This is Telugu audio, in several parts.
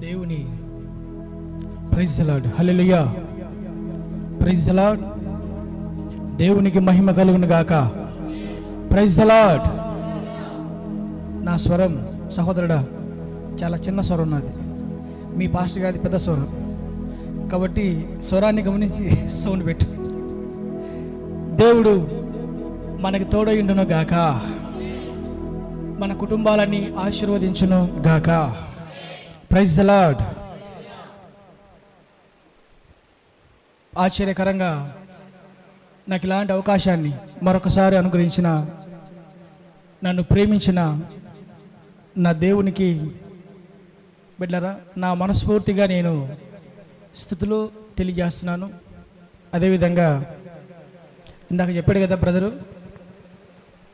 దేవుని praise the Lord. Hallelujah. Praise the Lord. దేవునికి మహిమ కలుగును గాక. Praise the Lord. నా స్వరం సహోదరుడా చాలా చిన్న స్వరం నాది, మీ పాస్టర్ గారి పెద్ద స్వరం, కాబట్టి స్వరాన్ని గమనించి సౌండ్ పెట్టు. దేవుడు మనకి తోడయుండును గాక, మన కుటుంబాలని ఆశీర్వదించును గాక. Praise the Lord. ఆశ్చర్యకరంగా నాకు ఇలాంటి అవకాశాన్ని మరొకసారి అనుగ్రహించిన, నన్ను ప్రేమించిన నా దేవునికి బిడ్డలారా నా మనస్ఫూర్తిగా నేను స్తుతులు తెలియజేస్తున్నాను. అదేవిధంగా ఇందాక చెప్పాడు కదా బ్రదరు,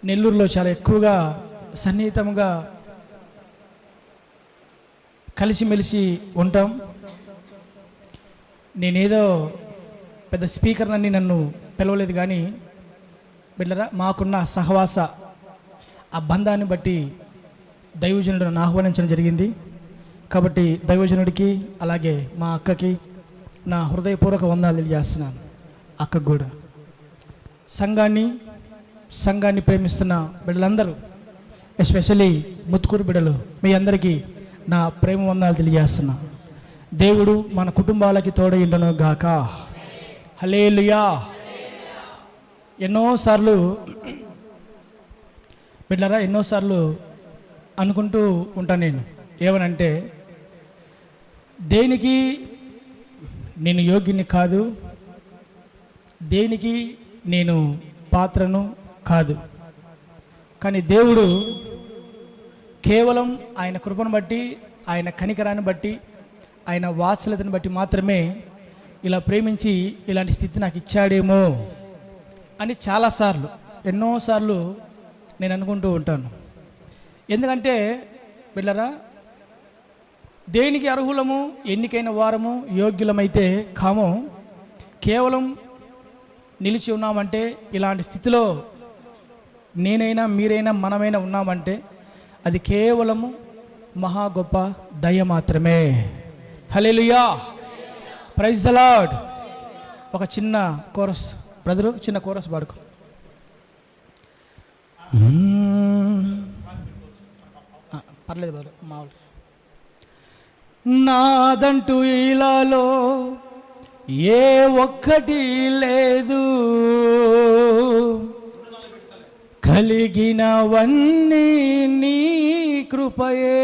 నెల్లూరులో చాలా ఎక్కువగా సన్నిహితంగా కలిసిమెలిసి ఉంటాం. నేనేదో పెద్ద స్పీకర్నని నన్ను పిలవలేదు, కానీ బిడ్డరా మాకున్న సహవాస ఆ బంధాన్ని బట్టి దైవజనుడు నన్ను ఆహ్వానించడం జరిగింది. కాబట్టి దైవజనుడికి అలాగే మా అక్కకి నా హృదయపూర్వక వందనాలు తెలియజేస్తున్నాను. అక్కకు కూడా, సంఘాన్ని ప్రేమిస్తున్న బిడ్డలందరూ, ఎస్పెషల్లీ ముత్తుకూరు బిడ్డలు, మీ అందరికీ నా ప్రేమ వందనాలు తెలియజేస్తున్నా. దేవుడు మన కుటుంబాలకి తోడయుండును గాక. హల్లెలూయా. ఎన్నోసార్లు బిడ్డలారా, ఎన్నోసార్లు అనుకుంటూ ఉంటాను నేను, ఏమనంటే దేనికి నేను యోగ్యుని కాదు, దేనికి నేను పాత్రను కాదు, కానీ దేవుడు కేవలం ఆయన కృపను బట్టి, ఆయన కనికరాన్ని బట్టి, ఆయన వాత్సల్యతను బట్టి మాత్రమే ఇలా ప్రేమించి ఇలాంటి స్థితి నాకు ఇచ్చాడేమో అని చాలాసార్లు, ఎన్నోసార్లు నేను అనుకుంటూ ఉంటాను. ఎందుకంటే బిడ్డలారా, దేనికి అర్హులము, ఎన్నికైన వారము, యోగ్యులమైతే కామో, కేవలం నిలిచి ఉన్నామంటే, ఇలాంటి స్థితిలో నేనైనా మీరైనా మనమైనా ఉన్నామంటే అది కేవలము మహా గొప్ప దయ మాత్రమే. హల్లెలూయా. Praise the lord. ఒక చిన్న కోరస్ బ్రదరు, చిన్న కోరస్ పాడుకో. పర్లేదు బ్రదరు, మామూలు. నాదంటూ ఇలాలో ఏ ఒక్కటి లేదు, కలిగినవన్నీ నీ కృపయే.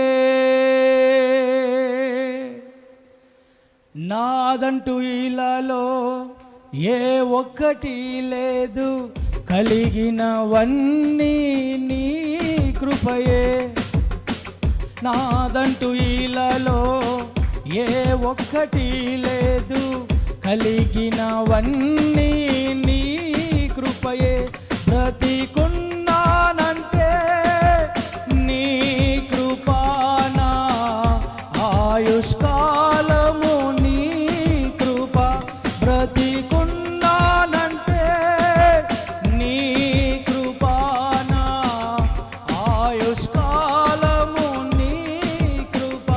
నాదంటూ ఇలాలో ఏ ఒక్కటి లేదు, కలిగినవన్నీ నీ కృపయే. నాదంటూ ఇలాలో ఏ ఒక్కటి లేదు, కలిగినవన్నీ నీ కృపయే. బ్రతికున్నానంటే నీ కృపనా, ఆయుష్కాలము నీ కృప. బ్రతికున్నానంటే నీ కృపనా, ఆయుష్కాలము నీ కృప.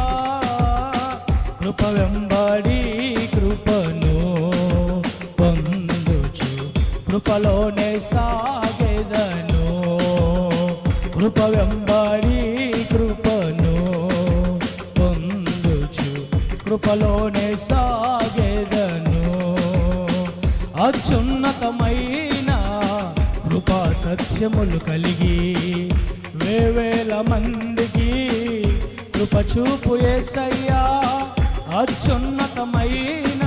కృప వెంబడి కృపను పొందుచు, కృపలోనే సాగెదను. కృప వెంబడి కృపను పొందుచు, కృపలోనే సాగెదను. అత్యున్నతమైన కృపా సత్యములు కలిగి వేవేల మందికి కృప చూపు యేసయ్యా. అత్యున్నతమైన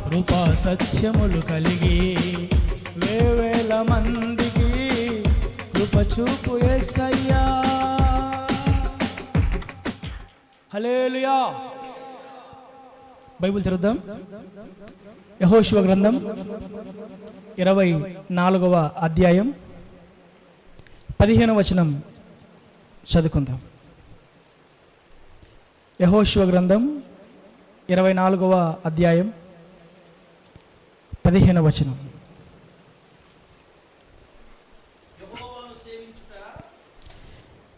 కృపా సత్యములు కలిగి వేవేల మందికి కృప చూపు యేసయ్యా. హల్లెలూయా. బైబిల్ తెరుద్దాం. యెహోషువ గ్రంథం 24వ అధ్యాయం 15వ వచనం చదువుకుందాం. యెహోషువ గ్రంథం 24వ అధ్యాయం 15వ వచనం.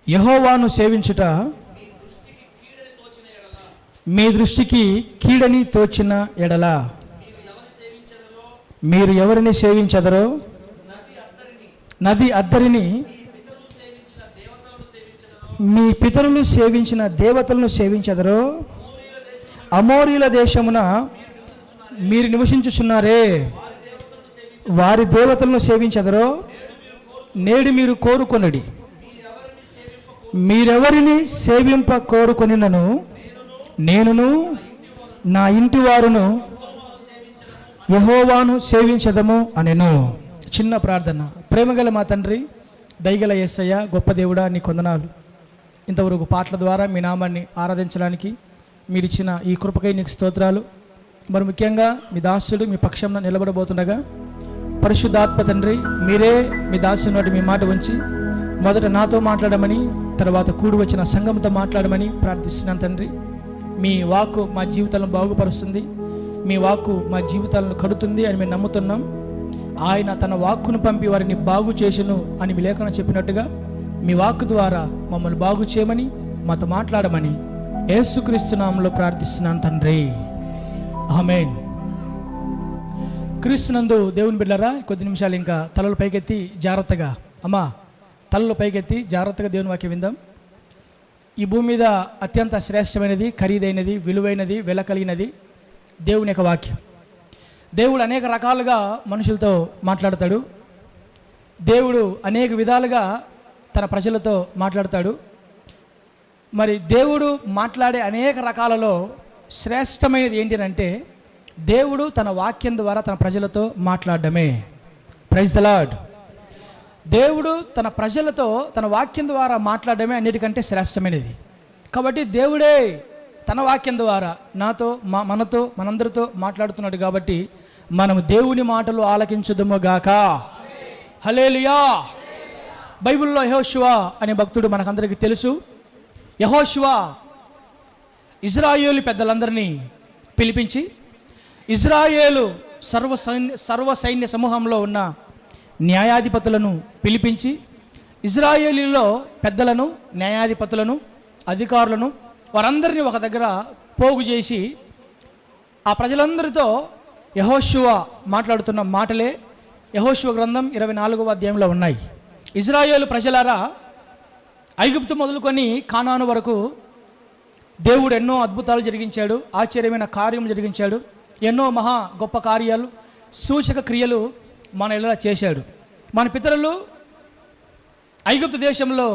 యెహోవాను సేవించుట మీ దృష్టికి కీడని తోచిన ఎడల మీరు ఎవరిని సేవించదరో నది అద్దరిని మీ పితరులు సేవించిన దేవతలను సేవించదరో అమోరీల దేశమున మీరు నివసించుచున్నారే వారి దేవతలను సేవించదరో నేడు మీరు కోరుకొనడి మీరెవరిని సేవింప కోరుకొనినను నేనును నా ఇంటి వారును యెహోవాను సేవించదము అనెను. చిన్న ప్రార్థన. ప్రేమగల మా తండ్రి, దయగల యేసయ్య, గొప్ప దేవుడా, నీ కొందనాలు. ఇంతవరకు పాటల ద్వారా మీ నామాన్ని ఆరాధించడానికి మీరిచ్చిన ఈ కృపకై నీకు స్తోత్రాలు. మరి ముఖ్యంగా మీ దాసుడు మీ పక్షంలో నిలబడబోతుండగా పరిశుద్ధాత్మ తండ్రి, మీరే మీ దాసుని వాటి మీ మాట ఉంచి మొదట నాతో మాట్లాడమని, తర్వాత కూడి వచ్చిన సంఘంతో మాట్లాడమని ప్రార్థిస్తున్నాను తండ్రి. మీ వాక్కు మా జీవితాలను బాగుపరుస్తుంది, మీ వాక్కు మా జీవితాలను కడుతుంది అని మేము నమ్ముతున్నాం. ఆయన తన వాక్కును పంపి వారిని బాగు చేసెను అని మీ లేఖనం చెప్పినట్టుగా మీ వాక్కు ద్వారా మమ్మల్ని బాగు చేయమని, మాతో మాట్లాడమని యేసుక్రీస్తు నామములో ప్రార్థిస్తున్నాను తండ్రి. ఆమేన్. క్రీస్తునందు దేవుని బిడ్డలారా, కొద్ది నిమిషాలు ఇంకా తలలు పైకెత్తి జాగ్రత్తగా, అమ్మా తలలు పైకెత్తి జాగ్రత్తగా దేవుని వాక్యం విందాం. ఈ భూమి మీద అత్యంత శ్రేష్టమైనది, ఖరీదైనది, విలువైనది, వెల కలిగినది దేవుని యొక్క వాక్యం. దేవుడు అనేక రకాలుగా మనుషులతో మాట్లాడతాడు. దేవుడు అనేక విధాలుగా తన ప్రజలతో మాట్లాడతాడు. మరి దేవుడు మాట్లాడే అనేక రకాలలో శ్రేష్టమైనది ఏంటి అంటే దేవుడు తన వాక్యం ద్వారా తన ప్రజలతో మాట్లాడడమే. Praise the lord. దేవుడు తన ప్రజలతో తన వాక్యం ద్వారా మాట్లాడడమే అన్నిటికంటే శ్రేష్టమైనది. కాబట్టి దేవుడే తన వాక్యం ద్వారా నాతో మనతో మనందరితో మాట్లాడుతున్నాడు. కాబట్టి మనము దేవుని మాటలు ఆలకించుదుము గాక. హల్లెలూయా. బైబిల్లో యెహోషువ అనే భక్తుడు మనకందరికీ తెలుసు. యెహోషువ ఇజ్రాయేలు పెద్దలందరినీ పిలిపించి ఇజ్రాయేలు సర్వ సైన్య సమూహంలో ఉన్న న్యాయాధిపతులను పిలిపించి ఇజ్రాయేలీలో పెద్దలను, న్యాయాధిపతులను, అధికారులను వారందరినీ ఒక దగ్గర పోగు చేసి ఆ ప్రజలందరితో యెహోషువ మాట్లాడుతున్న మాటలే యెహోషువ గ్రంథం 24వ అధ్యాయంలో ఉన్నాయి. ఇజ్రాయేలు ప్రజలారా, ఐగుప్తు మొదలుకొని కానాను వరకు దేవుడు ఎన్నో అద్భుతాలు జరిగించాడు, ఆశ్చర్యమైన కార్యము జరిగించాడు, ఎన్నో మహా గొప్ప కార్యాలు, సూచక క్రియలు మన ఇలా చేశాడు. మన పితరులు ఐగుప్తు దేశంలో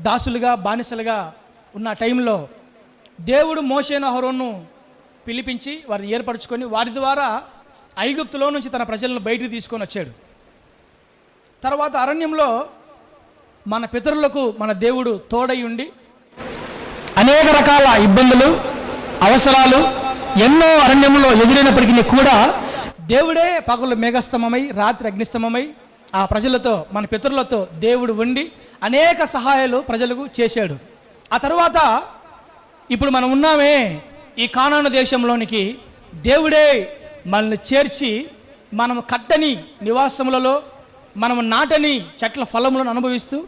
దాసులుగా, బానిసలుగా ఉన్న టైంలో దేవుడు మోషేను, అహరోను పిలిపించి వారిని ఏర్పరచుకొని వారి ద్వారా ఐగుప్తులో నుంచి తన ప్రజలను బయటికి తీసుకొని వచ్చాడు. తర్వాత అరణ్యంలో మన పితరులకు మన దేవుడు తోడై ఉండి అనేక రకాల ఇబ్బందులు, అవసరాలు ఎన్నో అరణ్యంలో ఎదురైనప్పటికీ కూడా దేవుడే పగలు మేఘస్తంభమై రాత్రి అగ్నిస్తంభమై ఆ ప్రజలతో, మన పితరులతో దేవుడు ఉండి అనేక సహాయాలు ప్రజలకు చేశాడు. ఆ తర్వాత ఇప్పుడు మనం ఉన్నామే ఈ కానాను దేశంలోనికి దేవుడే మనల్ని చేర్చి మనము కట్టని నివాసములలో, మనము నాటని చెట్ల ఫలములను అనుభవిస్తూ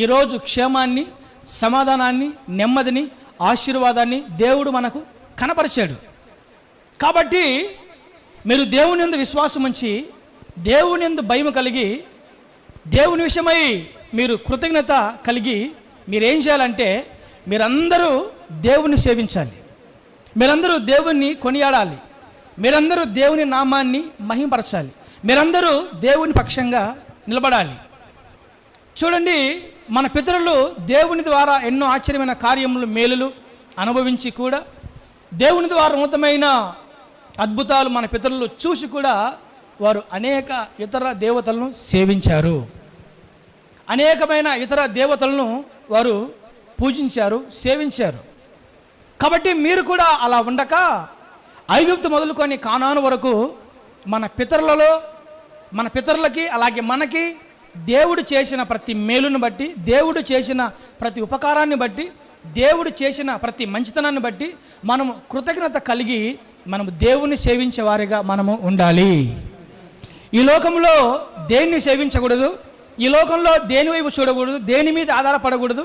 ఈరోజు క్షేమాన్ని, సమాధానాన్ని, నెమ్మదిని, ఆశీర్వాదాన్ని దేవుడు మనకు కనపరిచాడు. కాబట్టి మీరు దేవుని యందు విశ్వాసం ఉంచి, దేవుని యందు భయం కలిగి, దేవుని విషయమై మీరు కృతజ్ఞత కలిగి మీరేం చేయాలంటే మీరందరూ దేవుని సేవించాలి, మీరందరూ దేవుణ్ణి కొనియాడాలి, మీరందరూ దేవుని నామాన్ని మహిమపరచాలి, మీరందరూ దేవుని పక్షంగా నిలబడాలి. చూడండి, మన పితరులు దేవుని ద్వారా ఎన్నో ఆశ్చర్యమైన కార్యములు, మేలులు అనుభవించి కూడా దేవుని ద్వారా ఉన్నతమైన అద్భుతాలు మన పితరులు చూసి కూడా వారు అనేక ఇతర దేవతలను సేవించారు, అనేకమైన ఇతర దేవతలను వారు పూజించారు, సేవించారు. కాబట్టి మీరు కూడా అలా ఉండక ఐగుప్తు మొదలుకొని కానాను వరకు మన పితరులకి అలాగే మనకి దేవుడు చేసిన ప్రతి మేలును బట్టి, దేవుడు చేసిన ప్రతి ఉపకారాన్ని బట్టి, దేవుడు చేసిన ప్రతి మంచితనాన్ని బట్టి మనము కృతజ్ఞత కలిగి మనము దేవుని సేవించే వారిగా మనము ఉండాలి. ఈ లోకంలో దేన్ని సేవించకూడదు, ఈ లోకంలో దేని వైపు చూడకూడదు, దేని మీద ఆధారపడకూడదు,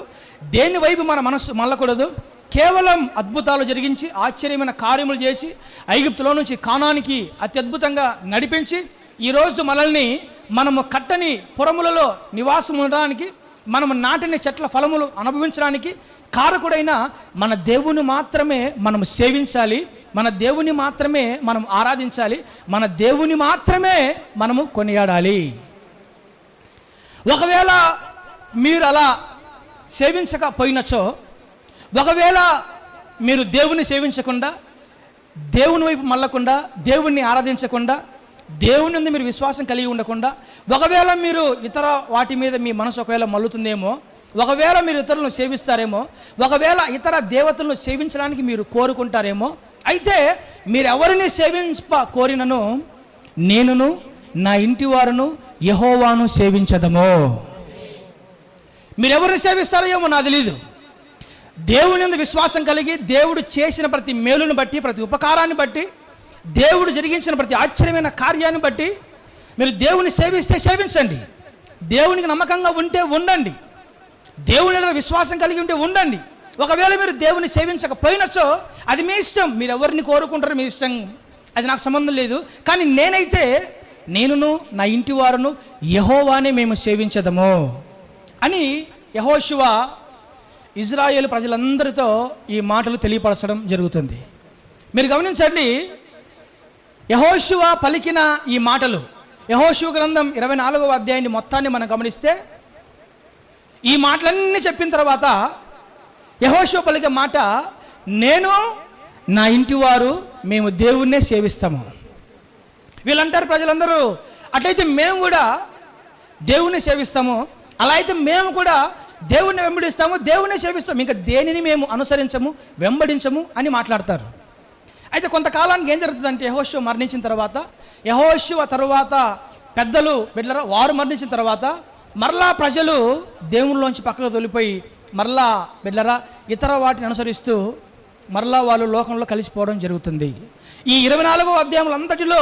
దేని వైపు మన మనస్సు మళ్ళకూడదు. కేవలం అద్భుతాలు జరిగించి ఆశ్చర్యమైన కార్యములు చేసి ఐగుప్తులో నుంచి కానానికి అత్యద్భుతంగా నడిపించి ఈరోజు మనల్ని మనము కట్టని పురములలో నివాసం ఉండడానికి, మనము నాటిన చెట్ల ఫలములు అనుభవించడానికి కారకుడైన మన దేవుని మాత్రమే మనం సేవించాలి, మన దేవుని మాత్రమే మనం ఆరాధించాలి, మన దేవుని మాత్రమే మనము కొనియాడాలి. ఒకవేళ మీరు అలా సేవించకపోయినచో, ఒకవేళ మీరు దేవుని సేవించకుండా, దేవుని వైపు మళ్ళకుండా, దేవుణ్ణి ఆరాధించకుండా, దేవుని మీద మీరు విశ్వాసం కలిగి ఉండకుండా, ఒకవేళ మీరు ఇతర వాటి మీద మీ మనసు ఒకవేళ మల్లుతుందేమో, ఒకవేళ మీరు ఇతరులను సేవిస్తారేమో, ఒకవేళ ఇతర దేవతలను సేవించడానికి మీరు కోరుకుంటారేమో, అయితే మీరు ఎవరిని కోరినను నేనును నా ఇంటి వారును యెహోవాను సేవించదము. మీరెవరిని సేవిస్తారో ఏమో నాకు తెలీదు. దేవుని యందు విశ్వాసం కలిగి, దేవుడు చేసిన ప్రతి మేలును బట్టి, ప్రతి ఉపకారాన్ని బట్టి, దేవుడు జరిగించిన ప్రతి ఆశ్చర్యమైన కార్యాన్ని బట్టి మీరు దేవుని సేవిస్తే సేవించండి, దేవునికి నమ్మకంగా ఉంటే ఉండండి, దేవుని విశ్వాసం కలిగి ఉంటే ఉండండి. ఒకవేళ మీరు దేవుని సేవించకపోయినచో అది మీ ఇష్టం, మీరు ఎవరిని కోరుకుంటారో మీ ఇష్టం, అది నాకు సంబంధం లేదు. కానీ నేనైతే నేనును నా ఇంటి వారును యెహోవానే మేము సేవించదము అని యెహోషువ ఇజ్రాయేలు ప్రజలందరితో ఈ మాటలు తెలియపరచడం జరుగుతుంది. మీరు గమనించండి, యెహోషువ పలికిన ఈ మాటలు, యెహోషువ గ్రంథం 24వ అధ్యాయాన్ని మొత్తాన్ని మనం గమనిస్తే, ఈ మాటలన్నీ చెప్పిన తర్వాత యెహోషువ పలికే మాట, నేను నా ఇంటి వారు మేము దేవుణ్ణే సేవిస్తాము. వీళ్ళంటారు ప్రజలందరూ, అట్లయితే మేము కూడా దేవుణ్ణి సేవిస్తాము, అలా అయితే మేము కూడా దేవుణ్ణి వెంబడిస్తాము, దేవుణ్ణి సేవిస్తాము, ఇంకా దేనిని మేము అనుసరించము, వెంబడించము అని మాట్లాడతారు. అయితే కొంతకాలానికి ఏం జరుగుతుందంటే, యెహోషువ మరణించిన తర్వాత, యెహోషువ తర్వాత పెద్దలు బిడ్డలారా వారు మరణించిన తర్వాత మరలా ప్రజలు దేవునిలోంచి పక్కకు తొలిపోయి మరలా బిడ్డలారా ఇతర వాటిని అనుసరిస్తూ మరలా వాళ్ళు లోకంలో కలిసిపోవడం జరుగుతుంది. ఈ 24వ అధ్యాయంలో అంతటిలో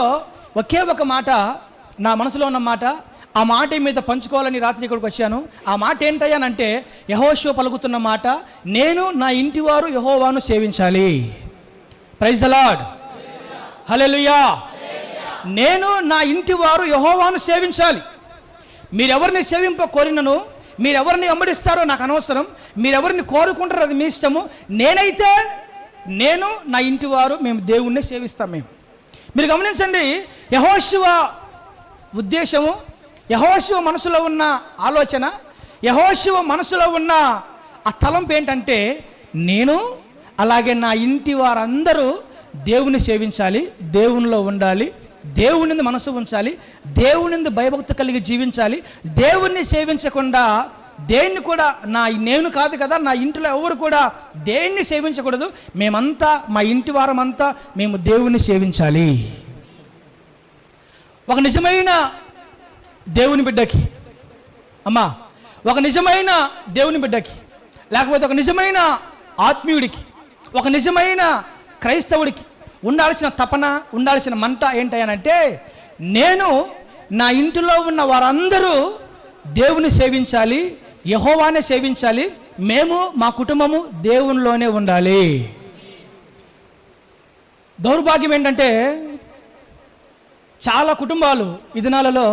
ఒకే ఒక మాట నా మనసులో ఉన్న మాట, ఆ మాట మీద పంచుకోవాలని రాత్రి ఇక్కడికి వచ్చాను. ఆ మాట ఏంటయ్యానంటే, యెహోషువ పలుకుతున్న మాట, నేను నా ఇంటి వారు యెహోవాను సేవించాలి. ప్రైజ్ ది లార్డ్, హల్లెలూయా. నేను నా ఇంటి వారు యెహోవాను సేవించాలి. మీరెవరిని కోరినను, మీరెవరిని వెంబడిస్తారో నాకు అనవసరం, మీరెవరిని కోరుకుంటారో అది మీ ఇష్టము, నేనైతే నేను నా ఇంటి వారు మేము దేవుణ్ణి సేవిస్తాం. మీరు గమనించండి, యెహోషువ ఉద్దేశము, యెహోషువ మనసులో ఉన్న ఆలోచన, యెహోషువ మనసులో ఉన్న ఆ తలంపు ఏంటంటే, నేను అలాగే నా ఇంటి వారందరూ దేవుని సేవించాలి, దేవునిలో ఉండాలి, దేవుని మనసు ఉంచాలి, దేవుని భయభక్తి కలిగి జీవించాలి, దేవుణ్ణి సేవించకుండా దేన్ని కూడా నేను కాదు కదా, నా ఇంటిలో ఎవరు కూడా దేన్ని సేవించకూడదు, మేమంతా మా ఇంటి వారమంతా మేము దేవుణ్ణి సేవించాలి. ఒక నిజమైన దేవుని బిడ్డకి అమ్మా, ఒక నిజమైన దేవుని బిడ్డకి, లేకపోతే ఒక నిజమైన ఆత్మీయుడికి, ఒక నిజమైన క్రైస్తవుడికి ఉండాల్సిన తపన, ఉండాల్సిన మంట ఏంటంటే, నేను నా ఇంటిలో ఉన్న వారందరూ దేవుని సేవించాలి, యెహోవానే సేవించాలి, మేము మా కుటుంబము దేవునిలోనే ఉండాలి. దౌర్భాగ్యం ఏంటంటే, చాలా కుటుంబాలు ఈ దినాలలో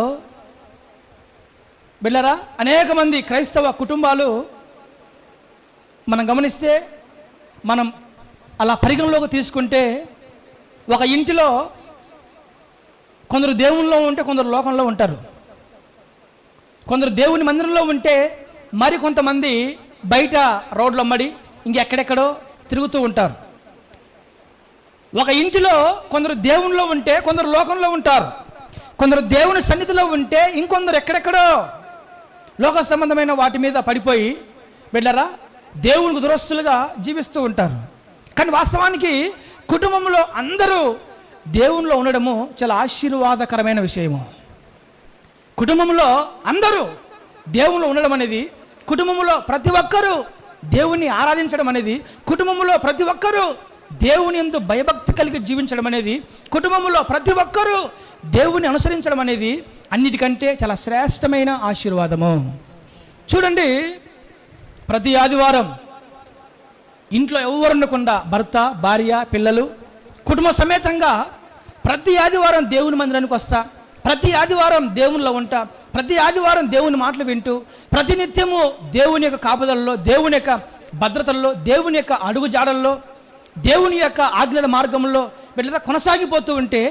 బిళ్ళరా అనేక మంది క్రైస్తవ కుటుంబాలు మనం గమనిస్తే, మనం అలా పరిగణలోకి తీసుకుంటే, ఒక ఇంటిలో కొందరు దేవునిలో ఉంటే కొందరు లోకంలో ఉంటారు, కొందరు దేవుని మందిరంలో ఉంటే మరి కొంతమంది బయట రోడ్లు అమ్మడి ఇంకెక్కడెక్కడో తిరుగుతూ ఉంటారు. ఒక ఇంటిలో కొందరు దేవునిలో ఉంటే కొందరు లోకంలో ఉంటారు, కొందరు దేవుని సన్నిధిలో ఉంటే ఇంకొందరు ఎక్కడెక్కడో లోక సంబంధమైన వాటి మీద పడిపోయి బిడ్డరా దేవునికి దురస్తులుగా జీవిస్తూ ఉంటారు. కానీ వాస్తవానికి కుటుంబంలో అందరూ దేవునిలో ఉండడము చాలా ఆశీర్వాదకరమైన విషయము. కుటుంబంలో అందరూ దేవునిలో ఉండడం అనేది, కుటుంబంలో ప్రతి ఒక్కరూ దేవుణ్ణి ఆరాధించడం అనేది, కుటుంబంలో ప్రతి ఒక్కరూ దేవుని యందు భయభక్తి కలిగి జీవించడం అనేది, కుటుంబంలో ప్రతి ఒక్కరూ దేవుని అనుసరించడం అనేది అన్నిటికంటే చాలా శ్రేష్టమైన ఆశీర్వాదము. చూడండి, ప్రతి ఆదివారం ఇంట్లో ఎవరు ఉండకుండా భర్త, భార్య, పిల్లలు కుటుంబ సమేతంగా ప్రతి ఆదివారం దేవుని మందిరానికి వస్తా, ప్రతి ఆదివారం దేవునిలో ఉంటా, ప్రతి ఆదివారం దేవుని మాటలు వింటూ ప్రతినిత్యము దేవుని యొక్క కాపుదలలో, దేవుని యొక్క భద్రతల్లో, దేవుని యొక్క అడుగు జాడల్లో, దేవుని యొక్క ఆజ్ఞల మార్గంలో బిడ్డరా కొనసాగిపోతూ ఉంటే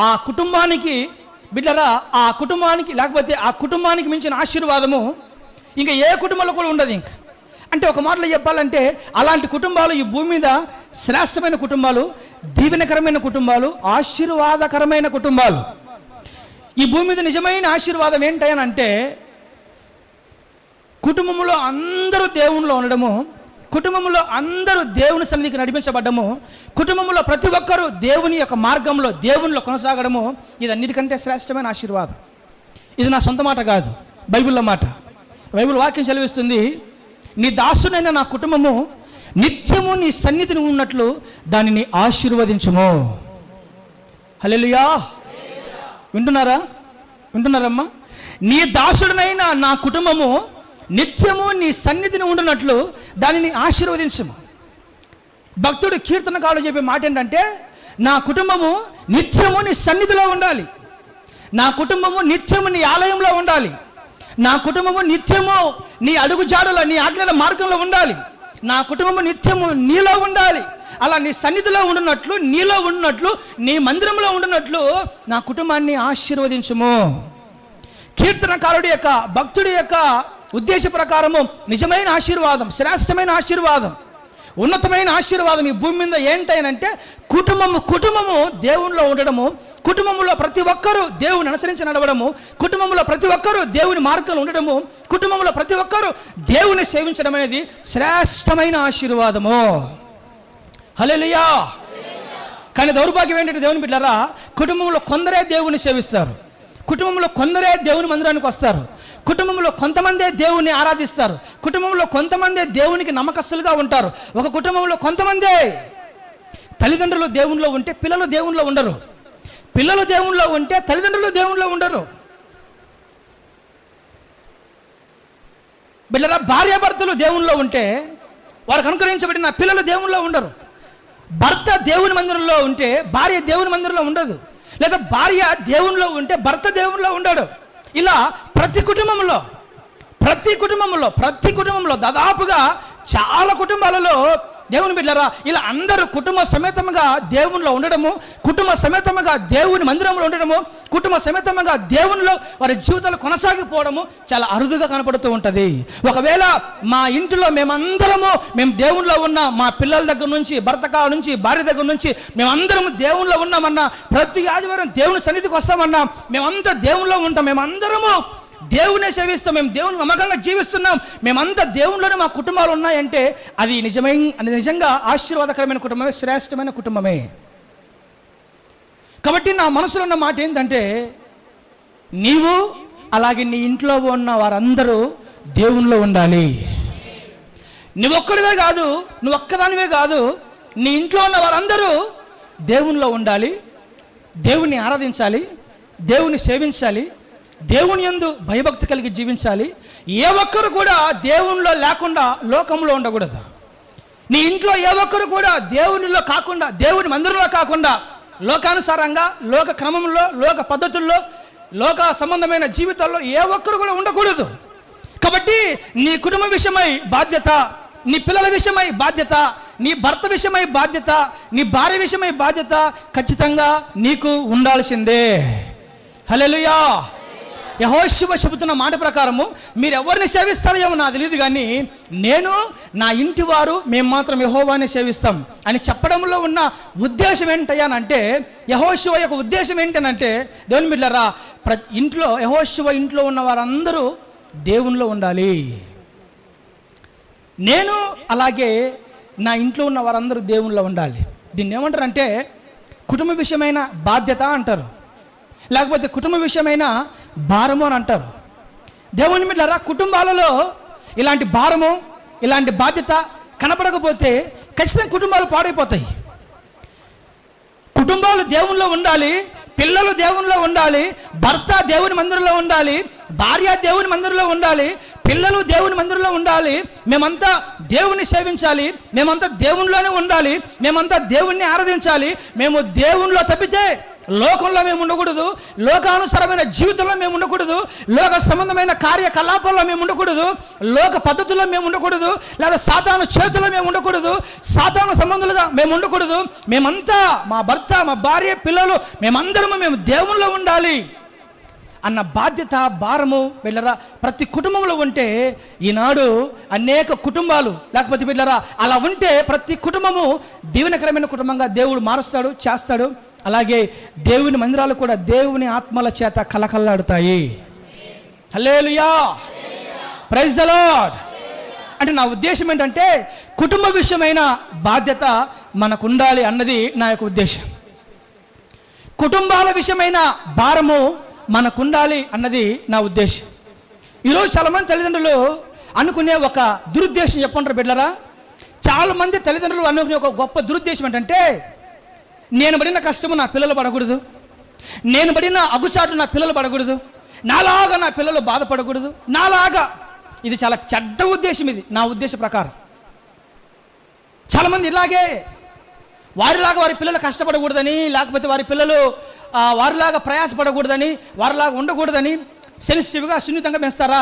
ఆ కుటుంబానికి లేకపోతే ఆ కుటుంబానికి మించిన ఆశీర్వాదము ఇంకా ఏ కుటుంబంలో కూడా ఉండదు. ఇంకా అంటే ఒక మాటలో చెప్పాలంటే అలాంటి కుటుంబాలు ఈ భూమి మీద శ్రేష్టమైన కుటుంబాలు, దీవెనకరమైన కుటుంబాలు, ఆశీర్వాదకరమైన కుటుంబాలు. ఈ భూమి మీద నిజమైన ఆశీర్వాదం ఏంటంటే కుటుంబంలో అందరూ దేవునిలో ఉండడము, కుటుంబంలో అందరూ దేవుని సన్నిధికి నడిపించబడ్డము, కుటుంబంలో ప్రతి ఒక్కరూ దేవుని యొక్క మార్గంలో దేవునిలో కొనసాగడము, ఇది అన్నిటికంటే శ్రేష్టమైన ఆశీర్వాదం. ఇది నా సొంత మాట కాదు, బైబిల్లో మాట. బైబిల్ వాక్యం సెలవిస్తుంది, నీ దాసునైన నా కుటుంబము నిత్యము నీ సన్నిధిని ఉన్నట్లు దానిని ఆశీర్వదించుము. హల్లెలూయా. వింటున్నారమ్మా? నీ దాసుడనైన నా కుటుంబము నిత్యము నీ సన్నిధిని ఉండునట్లు దానిని ఆశీర్వదించుము. భక్తుడు కీర్తనకారుడు చెప్పే మాట ఏంటంటే, నా కుటుంబము నిత్యము నీ సన్నిధిలో ఉండాలి, నా కుటుంబము నిత్యము నీ ఆలయంలో ఉండాలి, నా కుటుంబము నిత్యము నీ అడుగుజాడల నీ ఆజ్ఞల మార్గంలో ఉండాలి, నా కుటుంబము నిత్యము నీలో ఉండాలి. అలా నీ సన్నిధిలో ఉండునట్లు, నీలో ఉండునట్లు, నీ మందిరంలో ఉండునట్లు నా కుటుంబాన్ని ఆశీర్వదించుము. కీర్తనకారుడి యొక్క, భక్తుడి యొక్క ఉద్దేశ ప్రకారము నిజమైన ఆశీర్వాదం, శ్రేష్టమైన ఆశీర్వాదం, ఉన్నతమైన ఆశీర్వాదం ఈ భూమి మీద ఏంటంటే కుటుంబము దేవునిలో ఉండడము, కుటుంబంలో ప్రతి ఒక్కరూ దేవుని అనుసరించి నడవడము, కుటుంబంలో ప్రతి ఒక్కరూ దేవుని మార్గంలో ఉండడము, కుటుంబంలో ప్రతి ఒక్కరూ దేవుని సేవించడం అనేది శ్రేష్టమైన ఆశీర్వాదము. హల్లెలూయా. కానీ దౌర్భాగ్యం ఏంటంటే దేవుని బిడ్డలారా, కుటుంబంలో కొందరే దేవుని సేవిస్తారు, కుటుంబంలో కొందరే దేవుని మందిరానికి వస్తారు, కుటుంబంలో కొంతమందే దేవుని ఆరాధిస్తారు, కుటుంబంలో కొంతమందే దేవునికి నమ్మకస్తులుగా ఉంటారు. ఒక కుటుంబంలో కొంతమందే తల్లిదండ్రులు దేవునిలో ఉంటే పిల్లలు దేవునిలో ఉండరు, పిల్లలు దేవునిలో ఉంటే తల్లిదండ్రులు దేవునిలో ఉండరు. బిడ్డలారా, భార్యాభర్తలు దేవునిలో ఉంటే వారికి అనుగ్రహించబడిన పిల్లలు దేవునిలో ఉండరు. భర్త దేవుని మందిరంలో ఉంటే భార్య దేవుని మందిరంలో ఉండదు, లేదా భార్య దేవునిలో ఉంటే భర్త దేవునిలో ఉండడు. ఇలా ప్రతి కుటుంబంలో దాదాపుగా చాలా కుటుంబాలలో దేవుని బిడ్డలారా ఇలా అందరూ కుటుంబ సమేతంగా దేవునిలో ఉండడము, కుటుంబ సమేతంగా దేవుని మందిరంలో ఉండడము, కుటుంబ సమేతంగా దేవునిలో వారి జీవితాలు కొనసాగిపోవడము చాలా అరుదుగా కనపడుతూ ఉంటుంది. ఒకవేళ మా ఇంటిలో మేము దేవునిలో ఉన్న మా పిల్లల దగ్గర నుంచి, భర్త కాడ నుంచి, భార్య దగ్గర నుంచి మేమందరము దేవునిలో ఉన్నామన్నా, ప్రతి ఆదివారం దేవుని సన్నిధికి వస్తామన్నా, మేమంతా దేవునిలో ఉంటాం, మేమందరము దేవునే సేవిస్తాం, మేము దేవుని నమ్మకంగా జీవిస్తున్నాం, మేమంతా దేవునిలోనే మా కుటుంబాలు ఉన్నాయంటే అది నిజంగా ఆశీర్వాదకరమైన కుటుంబమే, శ్రేష్టమైన కుటుంబమే. కాబట్టి నా మనసులో ఉన్న మాట ఏంటంటే, నీవు అలాగే నీ ఇంట్లో ఉన్న వారందరూ దేవునిలో ఉండాలి. నువ్వు ఒక్కదానివే కాదు, నీ ఇంట్లో ఉన్న వారందరూ దేవునిలో ఉండాలి, దేవుణ్ణి ఆరాధించాలి, దేవుని సేవించాలి, దేవుని యందు భయభక్తి కలిగి జీవించాలి. ఏ ఒక్కరు కూడా దేవునిలో లేకుండా లోకంలో ఉండకూడదు. నీ ఇంట్లో ఏ ఒక్కరు కూడా దేవునిలో కాకుండా, దేవుని మందిరంలో కాకుండా లోకానుసారంగా, లోక క్రమంలో, లోక పద్ధతుల్లో, లోక సంబంధమైన జీవితాల్లో ఏ ఒక్కరు కూడా ఉండకూడదు. కాబట్టి నీ కుటుంబం విషయమై బాధ్యత, నీ పిల్లల విషయమై బాధ్యత, నీ భర్త విషయమై బాధ్యత, నీ భార్య విషయమై బాధ్యత ఖచ్చితంగా నీకు ఉండాల్సిందే. హల్లెలూయా. యెహోషువ చెబుతున్న మాట ప్రకారము మీరు ఎవరిని సేవిస్తారో ఏమో నాకు తెలియదు, కానీ నేను, నా ఇంటి వారు, మేము మాత్రం యెహోవాని సేవిస్తాం అని చెప్పడంలో ఉన్న ఉద్దేశం ఏంటయ్యానంటే, యెహోషువ యొక్క ఉద్దేశం ఏంటనంటే, దేవుని బిడ్డలారా యెహోషువ ఇంట్లో ఉన్న వారందరూ దేవునిలో ఉండాలి. నేను అలాగే నా ఇంట్లో ఉన్న వారందరూ దేవునిలో ఉండాలి. దీన్ని ఏమంటారంటే కుటుంబ విషయమైన బాధ్యత అంటారు, లేకపోతే కుటుంబ విషయమైన భారము అని అంటారు. దేవుని బిడ్డలారా, కుటుంబాలలో ఇలాంటి భారము, ఇలాంటి బాధ్యత కనపడకపోతే ఖచ్చితంగా కుటుంబాలు పాడైపోతాయి. కుటుంబాలు దేవునిలో ఉండాలి, పిల్లలు దేవునిలో ఉండాలి, భర్త దేవుని మందిరంలో ఉండాలి, భార్య దేవుని మందిరంలో ఉండాలి, పిల్లలు దేవుని మందిరంలో ఉండాలి, మేమంతా దేవుణ్ణి సేవించాలి, మేమంతా దేవునిలోనే ఉండాలి, మేమంతా దేవుణ్ణి ఆరాధించాలి. మేము దేవునిలో తప్పితే లోకంలో మేము ఉండకూడదు, లోకానుసారమైన జీవితంలో మేము ఉండకూడదు, లోక సంబంధమైన కార్యకలాపాల్లో మేము ఉండకూడదు, లోక పద్ధతుల్లో మేము ఉండకూడదు, లేదా సాతాను చేతుల్లో మేము ఉండకూడదు, సాతాను సంబంధులుగా మేము ఉండకూడదు. మేమంతా మా భర్త, మా భార్య, పిల్లలు మేమందరము మేము దేవునిలో ఉండాలి అన్న బాధ్యత, భారము వెళ్ళరా ప్రతి కుటుంబంలో ఉంటే ఈనాడు అనేక కుటుంబాలు, లేకపోతే వెళ్ళరా అలా ఉంటే ప్రతి కుటుంబము దీవెనకరమైన కుటుంబంగా దేవుడు మారుస్తాడు, చేస్తాడు. అలాగే దేవుని మందిరాలు కూడా దేవుని ఆత్మల చేత కలకల్లాడుతాయి. హల్లెలూయా, ప్రైజ్ ది లార్డ్. అంటే నా ఉద్దేశం ఏంటంటే కుటుంబ విషయమైన బాధ్యత మనకు ఉండాలి అన్నది నా యొక్క ఉద్దేశం. కుటుంబాల విషయమైన భారము మనకు ఉండాలి అన్నది నా ఉద్దేశం. ఈరోజు చాలామంది తల్లిదండ్రులు అనుకునే ఒక దురుద్దేశం చెప్పంటారు బిడ్డరా. చాలామంది తల్లిదండ్రులు అనుకునే ఒక గొప్ప దురుద్దేశం ఏంటంటే నేను పడిన కష్టము నా పిల్లలు పడకూడదు, నేను పడిన అగుచాటు నా పిల్లలు పడకూడదు, నాలాగా నా పిల్లలు బాధపడకూడదు, నాలాగా. ఇది చాలా చెడ్డ ఉద్దేశం. ఇది నా ఉద్దేశ ప్రకారం చాలామంది ఇలాగే వారిలాగా వారి పిల్లలు కష్టపడకూడదని, లేకపోతే వారి పిల్లలు వారిలాగా ప్రయాసపడకూడదని, వారిలాగా ఉండకూడదని సెన్సిటివ్గా సున్నితంగా పెంచుతారా.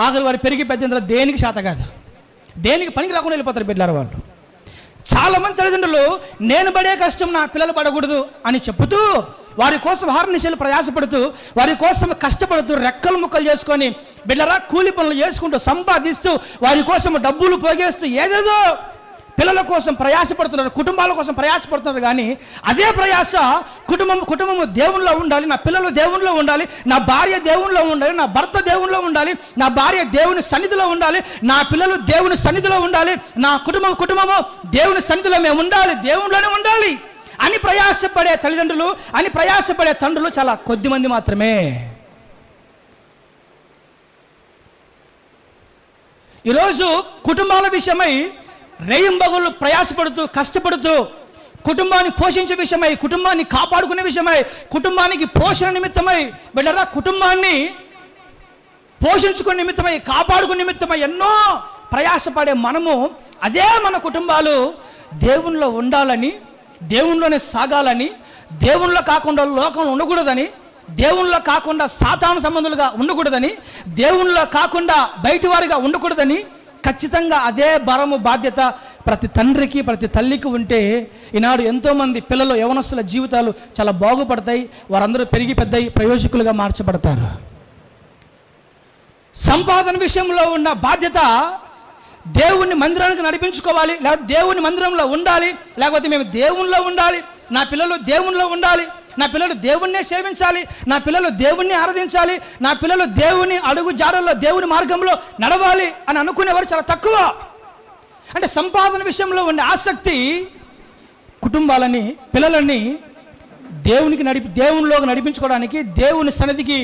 ఆఖరి వారు పెరిగి పెద్ద దేనికి శాత కాదు, దేనికి పనికి రాకుండా వెళ్ళిపోతారు బిడ్డలారు వాళ్ళు. చాలామంది తల్లిదండ్రులు నేను పడే కష్టం నా పిల్లలు పడకూడదు అని చెబుతూ వారి కోసం హార్నిశలు ప్రయాసపడుతూ వారి కోసం కష్టపడుతూ రెక్కలు ముక్కలు చేసుకొని బిడ్డరా కూలి పనులు చేసుకుంటూ సంపాదిస్తూ వారి కోసం డబ్బులు పోగేస్తూ ఏదేదో పిల్లల కోసం ప్రయాసపడుతున్నారు, కుటుంబాల కోసం ప్రయాసపడుతున్నారు. కానీ అదే ప్రయాస కుటుంబము దేవునిలో ఉండాలి, నా పిల్లలు దేవునిలో ఉండాలి, నా భార్య దేవునిలో ఉండాలి, నా భర్త దేవునిలో ఉండాలి, నా భార్య దేవుని సన్నిధిలో ఉండాలి, నా పిల్లలు దేవుని సన్నిధిలో ఉండాలి, నా కుటుంబము దేవుని సన్నిధిలో మేము ఉండాలి, దేవునిలోనే ఉండాలి అని ప్రయాసపడే తల్లిదండ్రులు, అని ప్రయాసపడే తండ్రులు చాలా కొద్ది మంది మాత్రమే. ఈరోజు కుటుంబాల విషయమై రేయింబగళ్ళు ప్రయాసపడుతూ కష్టపడుతూ కుటుంబాన్ని పోషించే విషయమై, కుటుంబాన్ని కాపాడుకునే విషయమై, కుటుంబానికి పోషణ నిమిత్తమై బిడ్డరా కుటుంబాన్ని పోషించుకునే నిమిత్తమై, కాపాడుకునే నిమిత్తమై ఎన్నో ప్రయాసపడే మనము అదే మన కుటుంబాలు దేవునిలో ఉండాలని, దేవునిలోనే సాగాలని, దేవునిలో కాకుండా లోకంలో ఉండకూడదని, దేవునిలో కాకుండా సాతాను సంబంధులుగా ఉండకూడదని, దేవునిలో కాకుండా బయటి వారిగా ఉండకూడదని ఖచ్చితంగా అదే భారము బాధ్యత ప్రతి తండ్రికి ప్రతి తల్లికి ఉంటే ఈనాడు ఎంతోమంది పిల్లలు యవనస్తుల జీవితాలు చాలా బాగుపడతాయి, వారందరూ పెరిగి పెద్దయి ప్రయోజకులుగా మార్చబడతారు. సంపాదన విషయంలో ఉన్న బాధ్యత దేవుని మందిరానికి నడిపించుకోవాలి, లేకపోతే దేవుని మందిరంలో ఉండాలి, లేకపోతే మేము దేవునిలో ఉండాలి, నా పిల్లలు దేవునిలో ఉండాలి, నా పిల్లలు దేవుణ్ణే సేవించాలి, నా పిల్లలు దేవుణ్ణి ఆరాధించాలి, నా పిల్లలు దేవుని అడుగు జాడల్లో దేవుని మార్గంలో నడవాలి అని అనుకునేవారు చాలా తక్కువ. అంటే సంపాదన విషయంలో ఉండే ఆసక్తి కుటుంబాలని, పిల్లలని దేవునిలోకి నడిపించుకోవడానికి, దేవుని సన్నిధికి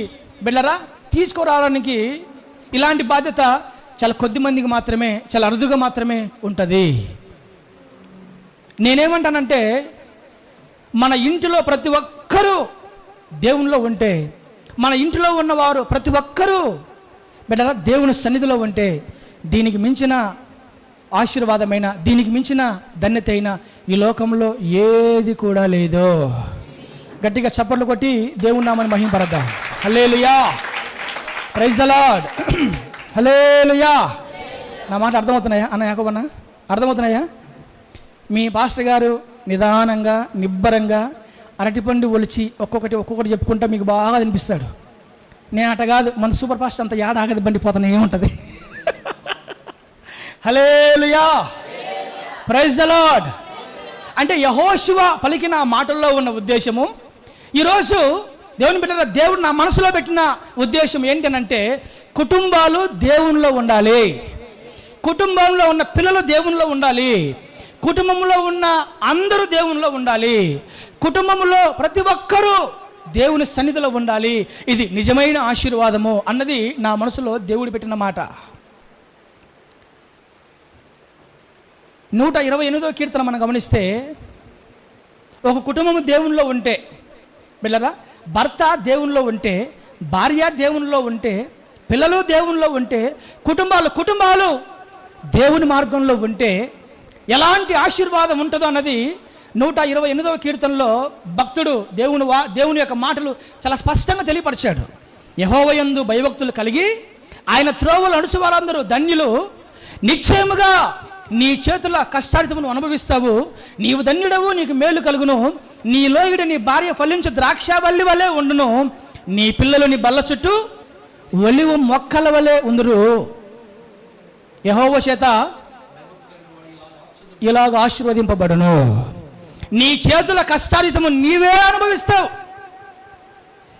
బిడ్డరా తీసుకురావడానికి ఇలాంటి బాధ్యత చాలా కొద్ది మందికి మాత్రమే, చాలా అరుదుగా మాత్రమే ఉంటుంది. నేనేమంటానంటే మన ఇంటిలో ప్రతి ఒక్కరూ దేవునిలో ఉంటే, మన ఇంటిలో ఉన్నవారు ప్రతి ఒక్కరూ బిడ్డరా దేవుని సన్నిధిలో ఉంటే దీనికి మించిన ఆశీర్వాదమైన, దీనికి మించిన ధన్యత అయిన ఈ లోకంలో ఏది కూడా లేదు. గట్టిగా చప్పట్లు కొట్టి దేవుని నామమును మహిమపరద్దాం. హల్లెలూయా, ప్రైజ్ ది లార్డ్, హల్లెలూయా. నా మాట అర్థమవుతున్నాయా అన్న యాకోబన్న? అర్థమవుతున్నాయా? మీ పాస్టర్ గారు నిదానంగా నిబ్బరంగా అరటిపండు ఒలిచి ఒక్కొక్కటి చెప్పుకుంటా మీకు బాగా అనిపిస్తాడు. నేను అట కాదు, మన సూపర్ ఫాస్ట్ అంత యాడ ఆగది బండి పోతానే ఏముంటుంది. హల్లెలూయా, ప్రైజ్ ది లార్డ్. అంటే యెహోషువ పలికిన మాటల్లో ఉన్న ఉద్దేశము ఈరోజు దేవుని బిడ్డల దేవుడు నా మనసులో పెట్టిన ఉద్దేశం ఏంటనంటే కుటుంబాలు దేవునిలో ఉండాలి, కుటుంబంలో ఉన్న పిల్లలు దేవునిలో ఉండాలి, కుటుంబంలో ఉన్న అందరూ దేవునిలో ఉండాలి, కుటుంబంలో ప్రతి ఒక్కరూ దేవుని సన్నిధిలో ఉండాలి. ఇది నిజమైన ఆశీర్వాదము అన్నది నా మనసులో దేవుడు పెట్టిన మాట. 128వ కీర్తన మనం గమనిస్తే ఒక కుటుంబము దేవునిలో ఉంటే బిడ్డరా, భర్త దేవునిలో ఉంటే, భార్య దేవునిలో ఉంటే, పిల్లలు దేవునిలో ఉంటే, కుటుంబాలు దేవుని మార్గంలో ఉంటే ఎలాంటి ఆశీర్వాదం ఉంటుందో అన్నది 128వ కీర్తనలో భక్తుడు దేవుని యొక్క మాటలు చాలా స్పష్టంగా తెలియపరిచాడు. యెహోవాయందు భయభక్తులు కలిగి ఆయన త్రోవలు నడుచు వారందరూ ధన్యులు. నిశ్చయముగా నీ చేతుల కష్టార్జితమును అనుభవిస్తావు. నీవు ధన్యుడవు, నీకు మేలు కలుగును. నీ లోగిడి నీ భార్య ఫలించు ద్రాక్షవల్లి వలె ఉండును. నీ పిల్లలు నీ బల్ల చుట్టూ ఒలివ మొక్కల వలె ఉందురు. యెహోవా చేత ఇలాగ ఆశీర్వదింపబడును. నీ చేతుల కష్టార్జితము నీవే అనుభవిస్తావు.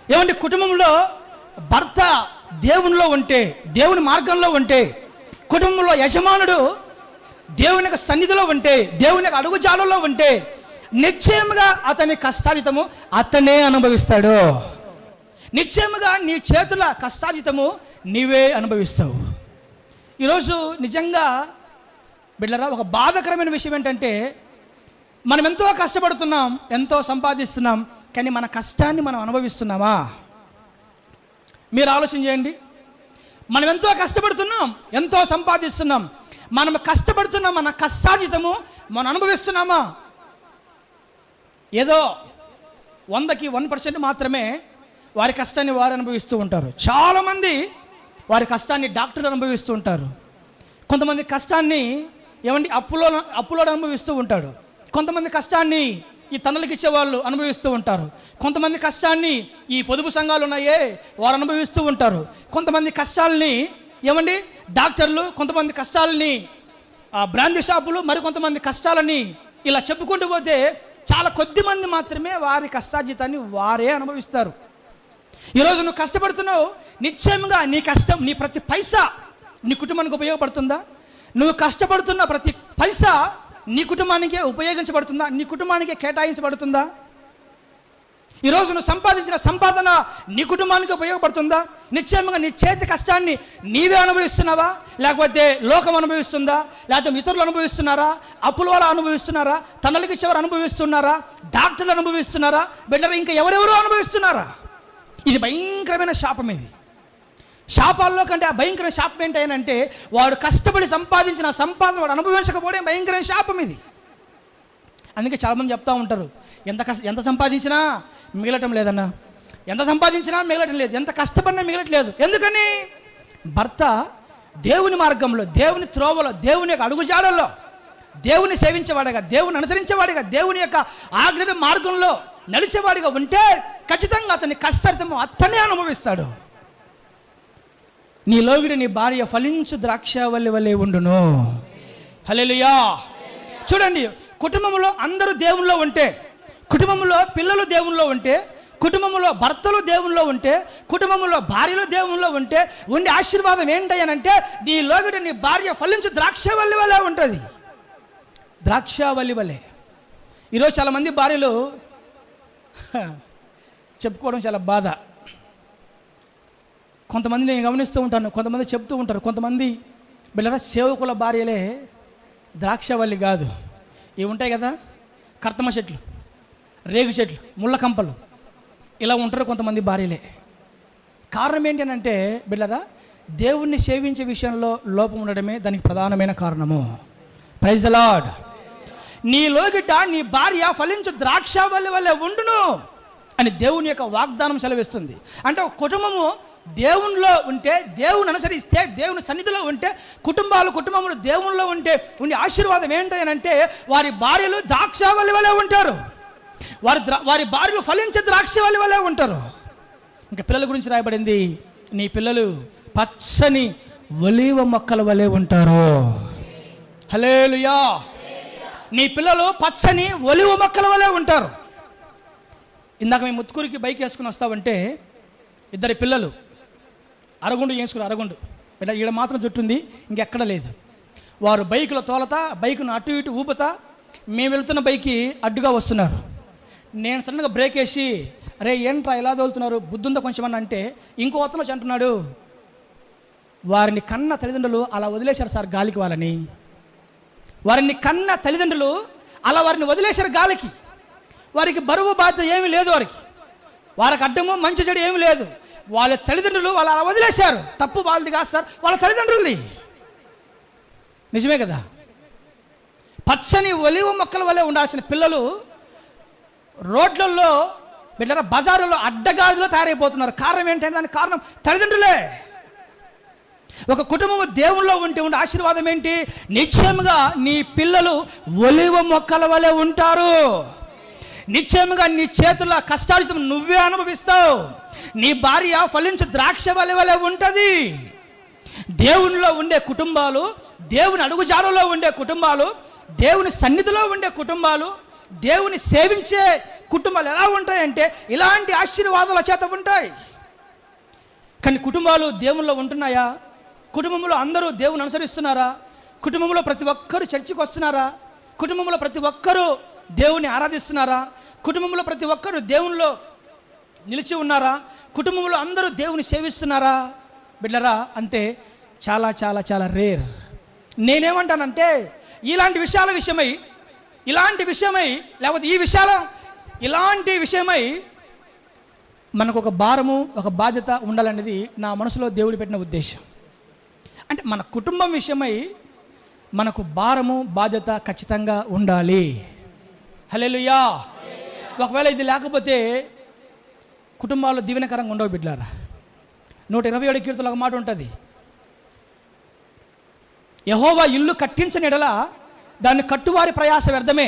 ఏమంటే కుటుంబంలో భర్త దేవునిలో ఉంటే, దేవుని మార్గంలో ఉంటే, కుటుంబంలో యజమానుడు దేవుని యొక్క సన్నిధిలో ఉంటే, దేవుని యొక్క అడుగుజాలలో ఉంటే నిశ్చయముగా అతని కష్టార్జితము అతనే అనుభవిస్తాడు. నిశ్చయముగా నీ చేతుల కష్టార్జితము నీవే అనుభవిస్తావు. ఈరోజు నిజంగా బిడ్డలారా, ఒక బాధాకరమైన విషయం ఏంటంటే, మనం ఎంతో కష్టపడుతున్నాం, ఎంతో సంపాదిస్తున్నాం, కానీ మన కష్టాన్ని మనం అనుభవిస్తున్నామా? మీరు ఆలోచన చేయండి. మనం ఎంతో కష్టపడుతున్నాం, ఎంతో సంపాదిస్తున్నాం, మనం కష్టపడుతున్నాం, మన కష్టార్జితము మనం అనుభవిస్తున్నామా? ఏదో 100కి 1% మాత్రమే వారి కష్టాన్ని వారు అనుభవిస్తూ ఉంటారు. చాలామంది వారి కష్టాన్ని డాక్టర్లు అనుభవిస్తూ ఉంటారు. కొంతమంది కష్టాన్ని అప్పులో అనుభవిస్తూ ఉంటాడు. కొంతమంది కష్టాన్ని ఈ తన్నులకు ఇచ్చేవాళ్ళు అనుభవిస్తూ ఉంటారు. కొంతమంది కష్టాన్ని ఈ పొదుపు సంఘాలు ఉన్నాయే వారు అనుభవిస్తూ ఉంటారు. కొంతమంది కష్టాలని డాక్టర్లు, కొంతమంది కష్టాలని బ్రాందీ షాపులు, మరికొంతమంది కష్టాలని ఇలా చెప్పుకుంటూ పోతే చాలా కొద్ది మంది మాత్రమే వారి కష్టార్జితాన్ని వారే అనుభవిస్తారు. ఈరోజు నువ్వు కష్టపడుతున్నావు, నిశ్చయంగా నీ కష్టం, నీ ప్రతి పైసా నీ కుటుంబానికి ఉపయోగపడుతుందా? నువ్వు కష్టపడుతున్న ప్రతి పైసా నీ కుటుంబానికే ఉపయోగించబడుతుందా? నీ కుటుంబానికే కేటాయించబడుతుందా? ఈరోజు నువ్వు సంపాదించిన సంపాదన నీ కుటుంబానికి ఉపయోగపడుతుందా? నిశ్చయంగా నీ చేతి కష్టాన్ని నీవే అనుభవిస్తున్నావా? లేకపోతే లోకం అనుభవిస్తుందా? లేకపోతే ఇతరులు అనుభవిస్తున్నారా? అప్పుల వాళ్ళు అనుభవిస్తున్నారా? తనలకి ఇచ్చేవారు అనుభవిస్తున్నారా? డాక్టర్లు అనుభవిస్తున్నారా? బిడ్డలు ఇంకా ఎవరెవరో అనుభవిస్తున్నారా? ఇది భయంకరమైన శాపం. ఇది శాపాల్లో కంటే ఆ భయంకర శాపం ఏంటంటే, వాడు కష్టపడి సంపాదించిన సంపాదన వాడు అనుభవించకపోవడం భయంకరమైన శాపం ఇది. అందుకే చాలామంది చెప్తూ ఉంటారు, ఎంత సంపాదించినా మిగలటం లేదన్నా, ఎంత సంపాదించినా మిగలటం లేదు, ఎంత కష్టపడినా మిగలట్లేదు. ఎందుకని? భర్త దేవుని మార్గంలో, దేవుని త్రోవలో, దేవుని యొక్క అడుగుజాడల్లో, దేవుని సేవించేవాడిగా, దేవుని అనుసరించేవాడిగా, దేవుని యొక్క ఆజ్ఞ మార్గంలో నడిచేవాడిగా ఉంటే ఖచ్చితంగా అతని కష్టార్జితము అతనే అనుభవిస్తాడు. నీ లోగిడి నీ భార్య ఫలించు ద్రాక్షవల్లి వలె ఉండును. హల్లెలూయా. చూడండి, కుటుంబంలో అందరూ దేవునిలో ఉంటే, కుటుంబంలో పిల్లలు దేవునిలో ఉంటే, కుటుంబంలో భర్తలు దేవునిలో ఉంటే, కుటుంబంలో భార్యలు దేవునిలో ఉంటే ఉండే ఆశీర్వాదం ఏంటంటే, నీ లోగిడి నీ భార్య ఫలించు ద్రాక్షవల్లి వలె ఉంటుంది. ద్రాక్షవల్లి వలె. ఈరోజు చాలామంది భార్యలు చెప్పుకోవడం చాలా బాధ. కొంతమంది నేను గమనిస్తూ ఉంటాను, కొంతమంది చెప్తూ ఉంటారు, కొంతమంది బిళ్ళరా సేవకుల భార్యలే ద్రాక్షవల్లి కాదు, ఇవి ఉంటాయి కదా కర్తమ చెట్లు, రేగు చెట్లు, ముళ్ళ కంపలు, ఇలా ఉంటారు కొంతమంది భార్యలే. కారణం ఏంటంటే బిళ్ళరా, దేవుణ్ణి సేవించే విషయంలో లోపం ఉండడమే దానికి ప్రధానమైన కారణము. Praise the lord. నీలోగిట నీ భార్య ఫలించు ద్రాక్షవల్లి వలె ఉండును అని దేవుని యొక్క వాగ్దానం సెలవిస్తుంది. అంటే ఒక కుటుంబము దేవునిలో ఉంటే, దేవుని అనుసరిస్తే, దేవుని సన్నిధిలో ఉంటే, కుటుంబములు దేవునిలో ఉంటే ఉండే ఆశీర్వాదం ఏంటంటే, వారి భార్యలు ద్రాక్షవల్లి వలె ఉంటారు, వారి భార్యలు ఫలించే ద్రాక్షవల్లి వలె ఉంటారు. ఇంకా పిల్లల గురించి రాయబడింది, నీ పిల్లలు పచ్చని ఒలీవ మొక్కల వలె ఉంటారు. హల్లెలూయా. నీ పిల్లలు పచ్చని ఒలీవ మొక్కల వలె ఉంటారు. ఇందాక మేము ముత్తుకూరికి బైక్ వేసుకుని వస్తామంటే ఇద్దరి పిల్లలు అరగుండు వేసుకుని, అరగుండు ఇలా ఈడ మాత్రం చుట్టుంది, ఇంకెక్కడ లేదు. వారు బైకులో తోలతా, బైకును అటు ఇటు ఊపుతా, మేము వెళ్తున్న బైక్కి అడ్డుగా వస్తున్నారు. నేను సడన్గా బ్రేక్ వేసి, అరే ఏంట్రా ఇలా తోలుతున్నారు, బుద్ధుందా కొంచెం అని అంటే, ఇంకో అతను వచ్చి అంటున్నాడు, వారిని కన్న తల్లిదండ్రులు అలా వదిలేశారు సార్ గాలికి. వారిని కన్న తల్లిదండ్రులు అలా వారిని వదిలేశారు గాలికి. వారికి బరువు బాధ్యత ఏమీ లేదు, వారికి అడ్డము మంచి చెడు ఏమీ లేదు. వాళ్ళ తల్లిదండ్రులు వాళ్ళు అలా వదిలేశారు. తప్పు వాళ్ళది కాదు సార్, వాళ్ళ తల్లిదండ్రులది. నిజమే కదా. పచ్చని ఒలివ మొక్కల వల్లే ఉండాల్సిన పిల్లలు రోడ్లలో బిడ్డరా బజారులో అడ్డగాడిలో తయారైపోతున్నారు. కారణం ఏంటంటే దానికి కారణం తల్లిదండ్రులే. ఒక కుటుంబం దేవుల్లో ఉంటే ఉండే ఆశీర్వాదం ఏంటి? నిశ్చయముగా నీ పిల్లలు ఒలివ మొక్కల వలె ఉంటారు. నిశ్చయముగా నీ చేతుల కష్టార్జితం నువ్వే అనుభవిస్తావు. నీ భార్య ఫలించు ద్రాక్ష వలె ఉంటుంది. దేవునిలో ఉండే కుటుంబాలు, దేవుని అడుగుజాడలో ఉండే కుటుంబాలు, దేవుని సన్నిధిలో ఉండే కుటుంబాలు, దేవుని సేవించే కుటుంబాలు ఎలా ఉంటాయంటే ఇలాంటి ఆశీర్వాదాల చేత ఉంటాయి. కానీ కుటుంబాలు దేవునిలో ఉంటున్నాయా? కుటుంబంలో అందరూ దేవుని అనుసరిస్తున్నారా? కుటుంబంలో ప్రతి ఒక్కరూ చర్చికి వస్తున్నారా? కుటుంబంలో ప్రతి ఒక్కరూ దేవుని ఆరాధిస్తున్నారా? కుటుంబంలో ప్రతి ఒక్కరూ దేవునిలో నిలిచి ఉన్నారా? కుటుంబంలో అందరూ దేవుని సేవిస్తున్నారా బిడ్డరా అంటే చాలా చాలా చాలా రేర్. నేనేమంటానంటే ఇలాంటి విషయమై లేకపోతే ఇలాంటి విషయమై మనకు ఒక భారము, ఒక బాధ్యత ఉండాలనేది నా మనసులో దేవుడు పెట్టిన ఉద్దేశం. అంటే మన కుటుంబం విషయమై మనకు భారము, బాధ్యత ఖచ్చితంగా ఉండాలి. హల్లెలూయా. ఒకవేళ ఇది లేకపోతే కుటుంబాల్లో దీవెనకరంగా ఉండవు బిడ్డలారా. 127 కీర్తనలో ఒక మాట ఉంటుంది, యెహోవా ఇల్లు కట్టించని ఎడల దాన్ని కట్టువారి ప్రయాస వ్యర్థమే,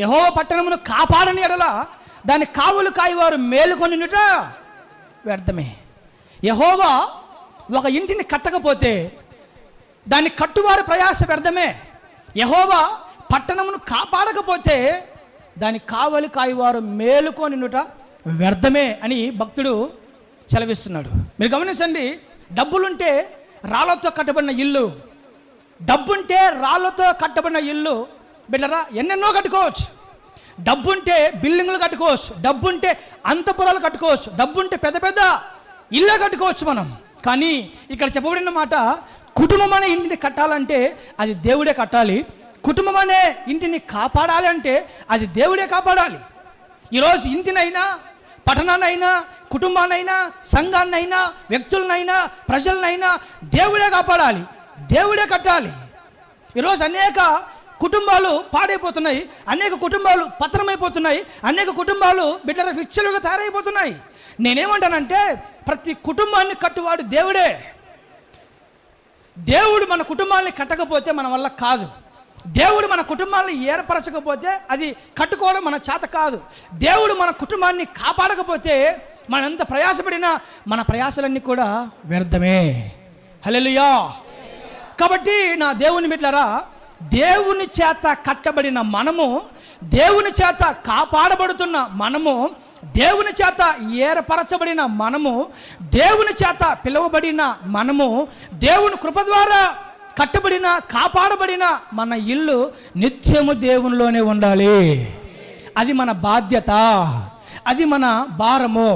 యెహోవా పట్టణమును కాపాడని ఎడల దాన్ని కావులు కాయవారు మేలుకొనినుట వ్యర్థమే. యెహోవా ఒక ఇంటిని కట్టకపోతే దాన్ని కట్టువారి ప్రయాస వ్యర్థమే. యెహోవా పట్టణమును కాపాడకపోతే దాన్ని కావలి కాయవారు మేలుకొనినుట వ్యర్థమే అని భక్తుడు సెలవిస్తున్నాడు. మీరు గమనించండి, డబ్బులుంటే రాళ్లతో కట్టబడిన ఇల్లు, డబ్బుంటే రాళ్లతో కట్టబడిన ఇల్లు బిడ్డరా ఎన్నెన్నో కట్టుకోవచ్చు. డబ్బుంటే బిల్డింగ్లు కట్టుకోవచ్చు, డబ్బుంటే అంతపురాలు కట్టుకోవచ్చు, డబ్బుంటే పెద్ద పెద్ద ఇల్లే కట్టుకోవచ్చు మనం. కానీ ఇక్కడ చెప్పబడిన మాట, కుటుంబం అనే ఇంటిని కట్టాలంటే అది దేవుడే కట్టాలి. కుటుంబం అనే ఇంటిని కాపాడాలి అంటే అది దేవుడే కాపాడాలి. ఈరోజు ఇంటినైనా, పట్టణాన్నైనా, కుటుంబాన్నైనా, సంఘాన్నైనా, వ్యక్తులనైనా, ప్రజలనైనా దేవుడే కాపాడాలి, దేవుడే కట్టాలి. ఈరోజు అనేక కుటుంబాలు పాడైపోతున్నాయి, అనేక కుటుంబాలు పతనమైపోతున్నాయి, అనేక కుటుంబాలు బిడ్డల విచ్చలుగా తయారైపోతున్నాయి. నేనేమంటానంటే ప్రతి కుటుంబాన్ని కట్టువాడు దేవుడే. దేవుడు మన కుటుంబాన్ని కట్టకపోతే మన వల్ల కాదు. దేవుడు మన కుటుంబాన్ని ఏర్పరచకపోతే అది కట్టుకోవడం మన చేత కాదు. దేవుడు మన కుటుంబాన్ని కాపాడకపోతే మనం ఎంత ప్రయాసపడినా మన ప్రయాసలన్నీ కూడా వ్యర్థమే. హల్లెలూయా. కాబట్టి నా దేవుని బిడ్డలారా, దేవుని చేత కట్టబడిన మనము, దేవుని చేత కాపాడబడుతున్న మనము, దేవుని చేత ఏర్పరచబడిన మనము, దేవుని చేత పిలువబడిన మనము, దేవుని కృప ద్వారా కట్టబడిన, కాపాడబడిన మన ఇల్లు నిత్యము దేవునిలోనే ఉండాలి. అది మన బాధ్యత, అది మన భారము.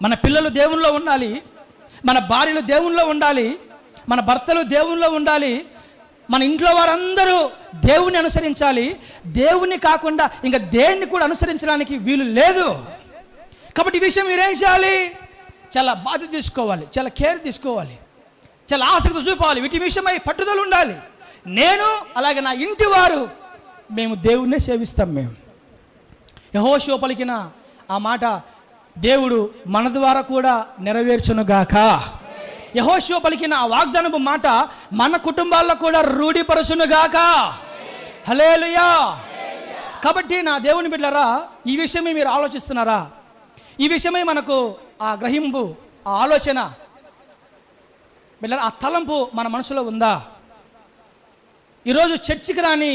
మన పిల్లలు దేవునిలో ఉండాలి, మన భార్యలు దేవునిలో ఉండాలి, మన భర్తలు దేవునిలో ఉండాలి, మన ఇంట్లో వారందరూ దేవుని అనుసరించాలి. దేవుని కాకుండా ఇంకా దేన్ని కూడా అనుసరించడానికి వీలు లేదు. కాబట్టి ఈ విషయం మీరేం చేయాలి? చాలా బాధ్యత తీసుకోవాలి, చాలా కేర్ తీసుకోవాలి, చాలా ఆసక్తి చూపాలి, వీటి విషయమై పట్టుదల ఉండాలి. నేను అలాగే నా ఇంటి వారు మేము దేవుణ్ణే సేవిస్తాం. మేము యెహోషువ పలికిన ఆ మాట దేవుడు మన ద్వారా కూడా నెరవేర్చునుగాక. యెహోషువ పలికిన ఆ వాగ్దానపు మాట మన కుటుంబాల్లో కూడా రూఢిపరచునుగాక. హల్లెలూయా. కాబట్టి నా దేవుని బిడ్డలారా, ఈ విషయమే మీరు ఆలోచిస్తున్నారా? ఈ విషయమై మనకు ఆ గ్రహింపు, ఆ ఆలోచన బిడ్డలారా, ఆ తలంపు మన మనసులో ఉందా? ఈరోజు చర్చికి రాని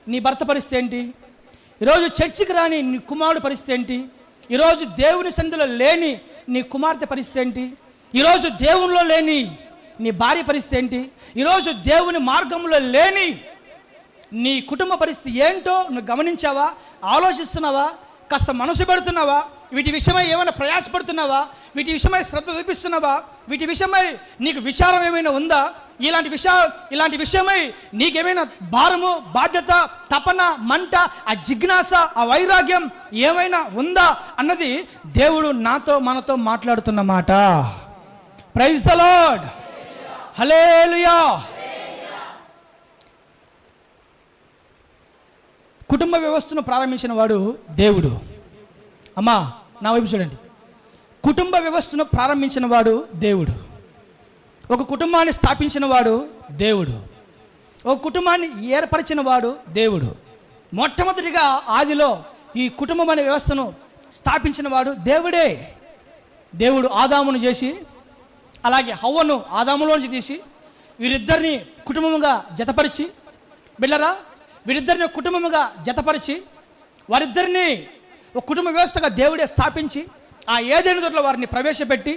నీ భర్త పరిస్థితి ఏంటి? ఈరోజు చర్చికి రాని నీ కుమారుడు పరిస్థితి ఏంటి? ఈరోజు దేవుని సన్నిధిలో లేని నీ కుమార్తె పరిస్థితి ఏంటి? ఈరోజు దేవునిలో లేని నీ భార్య పరిస్థితి ఏంటి? ఈరోజు దేవుని మార్గంలో లేని నీ కుటుంబ పరిస్థితి ఏంటో నువ్వు గమనించావా? ఆలోచిస్తున్నావా? కాస్త మనసు పెడుతున్నావా? వీటి విషయమై ఏమైనా ప్రయాసపడుతున్నావా? వీటి విషయమై శ్రద్ధ చూపిస్తున్నావా? వీటి విషయమై నీకు విచారం ఏమైనా ఉందా? ఇలాంటి విషయమై నీకేమైనా భారము, బాధ్యత, తపన, మంట, ఆ జిజ్ఞాస, ఆ వైరాగ్యం ఏమైనా ఉందా అన్నది దేవుడు మనతో మాట్లాడుతున్న మాట. ప్రైజ్ ద లార్డ్, హల్లెలూయా. కుటుంబ వ్యవస్థను ప్రారంభించిన వాడు దేవుడు. అమ్మా నా వైపు చూడండి. కుటుంబ వ్యవస్థను ప్రారంభించిన వాడు దేవుడు. ఒక కుటుంబాన్ని స్థాపించిన వాడు దేవుడు. ఒక కుటుంబాన్ని ఏర్పరిచిన వాడు దేవుడు. మొట్టమొదటిగా ఆదిలో ఈ కుటుంబం అనే వ్యవస్థను స్థాపించిన వాడు దేవుడే. దేవుడు ఆదామును చేసి, అలాగే హవ్వను ఆదాములోంచి తీసి వీరిద్దరిని కుటుంబముగా జతపరిచి, బిళ్ళరా వీరిద్దరిని కుటుంబముగా జతపరిచి వారిద్దరిని ఒక కుటుంబ వ్యవస్థగా దేవుడే స్థాపించి ఆ ఏదైనా తోటలో వారిని ప్రవేశపెట్టి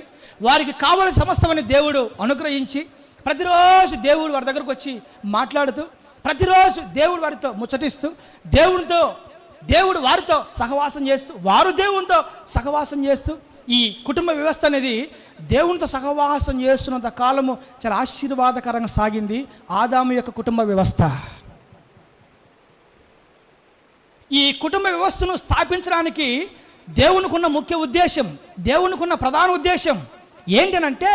వారికి కావలసిన సమస్తమని దేవుడు అనుగ్రహించి ప్రతిరోజు దేవుడు వారి దగ్గరకు వచ్చి మాట్లాడుతూ, ప్రతిరోజు దేవుడు వారితో ముచ్చటిస్తూ, దేవుడు వారితో సహవాసం చేస్తూ, వారు దేవునితో సహవాసం చేస్తూ, ఈ కుటుంబ వ్యవస్థ అనేది దేవునితో సహవాసం చేస్తున్నంత కాలము చాలా ఆశీర్వాదకరంగా సాగింది ఆదాము యొక్క కుటుంబ వ్యవస్థ. ఈ కుటుంబ వ్యవస్థను స్థాపించడానికి దేవునికున్న ముఖ్య ఉద్దేశం, దేవునికున్న ప్రధాన ఉద్దేశం ఏంటనంటే,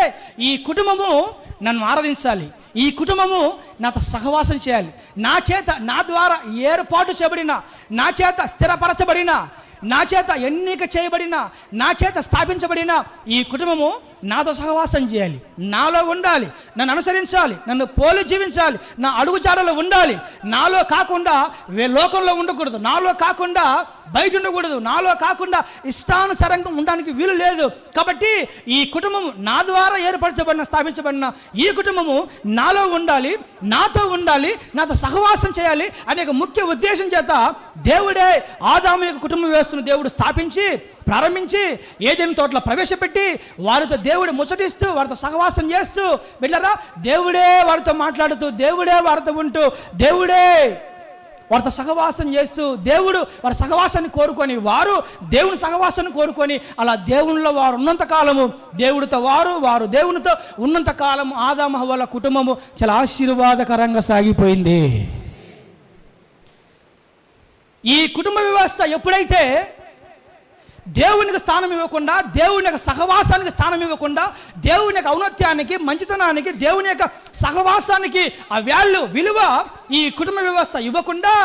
ఈ కుటుంబము నన్ను ఆరాధించాలి, ఈ కుటుంబము నాతో సహవాసం చేయాలి, నా ద్వారా ఏర్పాటు చేయబడిన, నా చేత స్థిరపరచబడిన, నా చేత ఎన్నిక చేయబడిన, నా చేత స్థాపించబడిన ఈ కుటుంబము నాతో సహవాసం చేయాలి, నాలో ఉండాలి, నన్ను అనుసరించాలి, నన్ను పోలి జీవించాలి, నా అడుగుజాడలో ఉండాలి, నాలో కాకుండా లోకంలో ఉండకూడదు, నాలో కాకుండా బయట ఉండకూడదు, నాలో కాకుండా ఇష్టానుసారంగా ఉండడానికి వీలు లేదు. కాబట్టి ఈ కుటుంబము నా ద్వారా ఏర్పరచబడిన, స్థాపించబడిన ఈ కుటుంబము నాలో ఉండాలి, నాతో ఉండాలి, నాతో సహవాసం చేయాలి అనే ముఖ్య ఉద్దేశం చేత దేవుడే ఆదాము యొక్క కుటుంబ వ్యవస్థను దేవుడు స్థాపించి ప్రారంభించి ఏదైనా తోటలో ప్రవేశపెట్టి వారితో దేవుడు ముచ్చటిస్తూ, వారితో సహవాసం చేస్తూ, బిడ్డరా దేవుడే వారితో మాట్లాడుతూ, దేవుడే వారితో ఉంటూ, దేవుడే వారితో సహవాసం చేస్తూ, దేవుడు వారి సహవాసాన్ని కోరుకొని, వారు దేవుని సహవాసాన్ని కోరుకొని, అలా దేవునిలో వారు ఉన్నంత కాలము, దేవుడితో వారు దేవునితో ఉన్నంత కాలము ఆదాము హవ్వల కుటుంబము చాలా ఆశీర్వాదకరంగా సాగిపోయింది. ఈ కుటుంబ వ్యవస్థ ఎప్పుడైతే దేవునికి స్థానం ఇవ్వకుండా, దేవుని యొక్క సహవాసానికి స్థానం ఇవ్వకుండా, దేవుని యొక్క ఔన్నత్యానికి, మంచితనానికి, దేవుని యొక్క సహవాసానికి ఆ విలువ ఈ కుటుంబ వ్యవస్థ ఇవ్వకుండా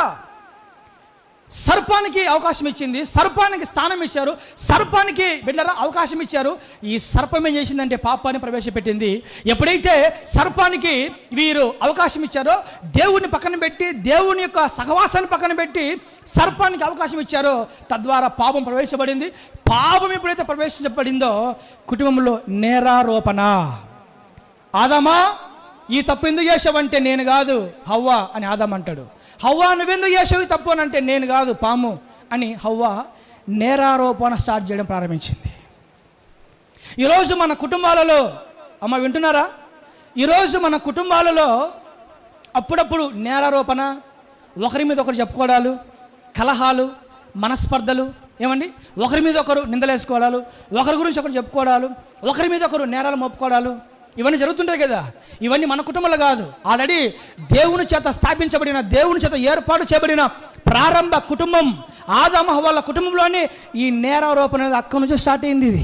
సర్పానికి అవకాశం ఇచ్చింది, సర్పానికి స్థానం ఇచ్చారు, సర్పానికి బిడ్డరా అవకాశం ఇచ్చారు. ఈ సర్పం ఏం చేసిందంటే పాపాన్ని ప్రవేశపెట్టింది. ఎప్పుడైతే సర్పానికి వీరు అవకాశం ఇచ్చారో, దేవుని పక్కన పెట్టి, దేవుని యొక్క సహవాసాన్ని పక్కన పెట్టి సర్పానికి అవకాశం ఇచ్చారో, తద్వారా పాపం ప్రవేశపడింది. పాపం ఎప్పుడైతే ప్రవేశించబడిందో కుటుంబంలో నేరారోపణ. ఆదామా ఈ తప్పు ఎందుకు చేసావంటే నేను కాదు హవ్వ అని ఆదాం అంటాడు. హవ్వ నువ్వెందుకు చేసావు తప్పు అని అంటే నేను కాదు పాము అని హవ్వ నేరారోపణ స్టార్ట్ చేయడం ప్రారంభించింది. ఈరోజు మన కుటుంబాలలో, అమ్మ వింటున్నారా, ఈరోజు మన కుటుంబాలలో అప్పుడప్పుడు నేరారోపణ, ఒకరి మీద ఒకరు చెప్పుకోవడాలు, కలహాలు, మనస్పర్ధలు, ఏమండి ఒకరి మీద ఒకరు నిందలేసుకోవడాలు, ఒకరి గురించి ఒకరు చెప్పుకోవడాలు, ఒకరి మీద ఒకరు నేరాలు మోపుకోవడాలు, ఇవన్నీ జరుగుతుంటాయి కదా. ఇవన్నీ మన కుటుంబంలో కాదు, ఆల్రెడీ దేవుని చేత స్థాపించబడిన, దేవుని చేత ఏర్పాటు చేయబడిన ప్రారంభ కుటుంబం ఆదాము హవ్వల కుటుంబంలోనే ఈ నేరారోపణ అనేది అక్కడి నుంచి స్టార్ట్ అయింది.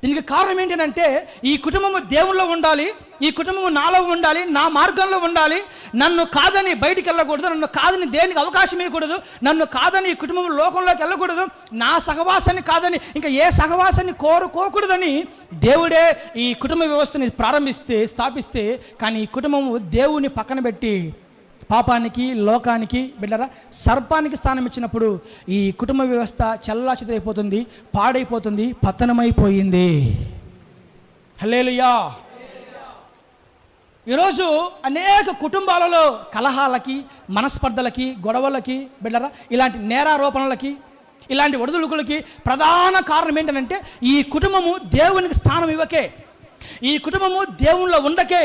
దీనికి కారణం ఏంటంటే ఈ కుటుంబము దేవుల్లో ఉండాలి, ఈ కుటుంబము నాలో ఉండాలి, నా మార్గంలో ఉండాలి, నన్ను కాదని బయటికి వెళ్ళకూడదు, నన్ను కాదని దేనికి అవకాశం ఇవ్వకూడదు, నన్ను కాదని ఈ కుటుంబం లోకంలోకి వెళ్ళకూడదు, నా సహవాసాన్ని కాదని ఇంకా ఏ సహవాసాన్ని కోరుకోకూడదని దేవుడే ఈ కుటుంబ వ్యవస్థని స్థాపిస్తే కానీ ఈ కుటుంబము దేవుని పక్కన పెట్టి పాపానికి, లోకానికి, బిడ్డరా సర్పానికి స్థానం ఇచ్చినప్పుడు ఈ కుటుంబ వ్యవస్థ చెల్లాచెదరైపోతుంది, పాడైపోతుంది, పతనమైపోయింది. హల్లెలూయా. ఈరోజు అనేక కుటుంబాలలో కలహాలకి, మనస్పర్ధలకి, గొడవలకి, బిడ్డరా ఇలాంటి నేరారోపణలకి, ఇలాంటి ఒడిదుడుకులకి ప్రధాన కారణం ఏంటంటే ఈ కుటుంబము దేవునికి స్థానం ఇవ్వకే, ఈ కుటుంబము దేవునిలో ఉండకే,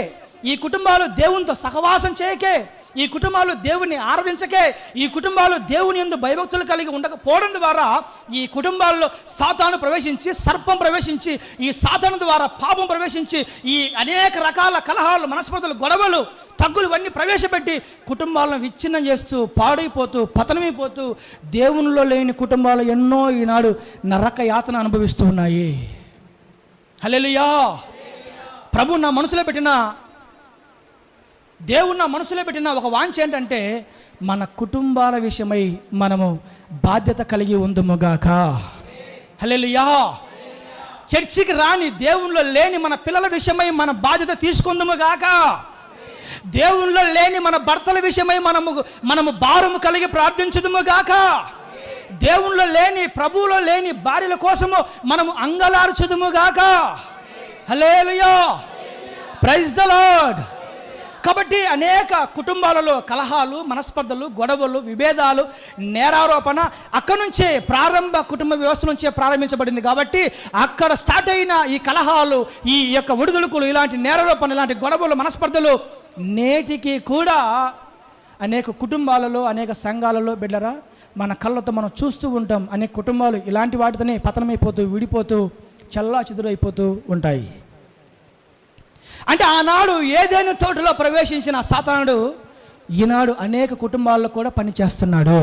ఈ కుటుంబాలు దేవునితో సహవాసం చేయకే, ఈ కుటుంబాలు దేవుని ఆరాధించకే, ఈ కుటుంబాలు దేవుని యందు భయభక్తులు కలిగి ఉండకపోవడం ద్వారా ఈ కుటుంబాల్లో సాతాను ప్రవేశించి, సర్పం ప్రవేశించి, ఈ సాతాను ద్వారా పాపం ప్రవేశించి, ఈ అనేక రకాల కలహాలు, మనస్పర్ధలు, గొడవలు, తగ్గులు ఇవన్నీ ప్రవేశపెట్టి కుటుంబాలను విచ్ఛిన్నం చేస్తూ, పాడైపోతూ, పతనమైపోతూ, దేవునిలో లేని కుటుంబాలు ఎన్నో ఈనాడు నరక యాతన అనుభవిస్తూ ఉన్నాయి. హల్లెలూయా. ప్రభు నా మనసులో పెట్టిన, దేవుడు నా మనసులో పెట్టిన ఒక వాంఛ ఏంటంటే మన కుటుంబాల విషయమై మనము బాధ్యత కలిగి ఉందుముగాక. హల్లెలూయా. చర్చికి రాని, దేవునిలో లేని మన పిల్లల విషయమై మన బాధ్యత తీసుకుందుముగాక. దేవునిలో లేని మన భర్తల విషయమై మనము భారము కలిగి ప్రార్థించుదుముగాక. దేవునిలో లేని, ప్రభువులో లేని భార్యల కోసము మనము అంగలార్చుదుముగాక. హల్లెలూయా. Praise the lord. కాబట్టి అనేక కుటుంబాలలో కలహాలు, మనస్పర్ధలు, గొడవలు, విభేదాలు, నేరారోపణ అక్కడ నుంచే ప్రారంభ కుటుంబ వ్యవస్థ నుంచే ప్రారంభించబడింది. కాబట్టి అక్కడ స్టార్ట్ అయిన ఈ కలహాలు, ఈ యొక్క ఒడిదుడుకులు, ఇలాంటి నేరారోపణ, ఇలాంటి గొడవలు, మనస్పర్ధలు నేటికి కూడా అనేక కుటుంబాలలో, అనేక సంఘాలలో బిడ్డరా మన కళ్ళతో మనం చూస్తూ ఉంటాం. అనేక కుటుంబాలు ఇలాంటి వాటితోనే పతనమైపోతూ, విడిపోతూ, చల్లా చెదురైపోతూ ఉంటాయి. అంటే ఆనాడు ఏదైనా తోటలో ప్రవేశించిన సాతానుడు ఈనాడు అనేక కుటుంబాల్లో కూడా పనిచేస్తున్నాడు.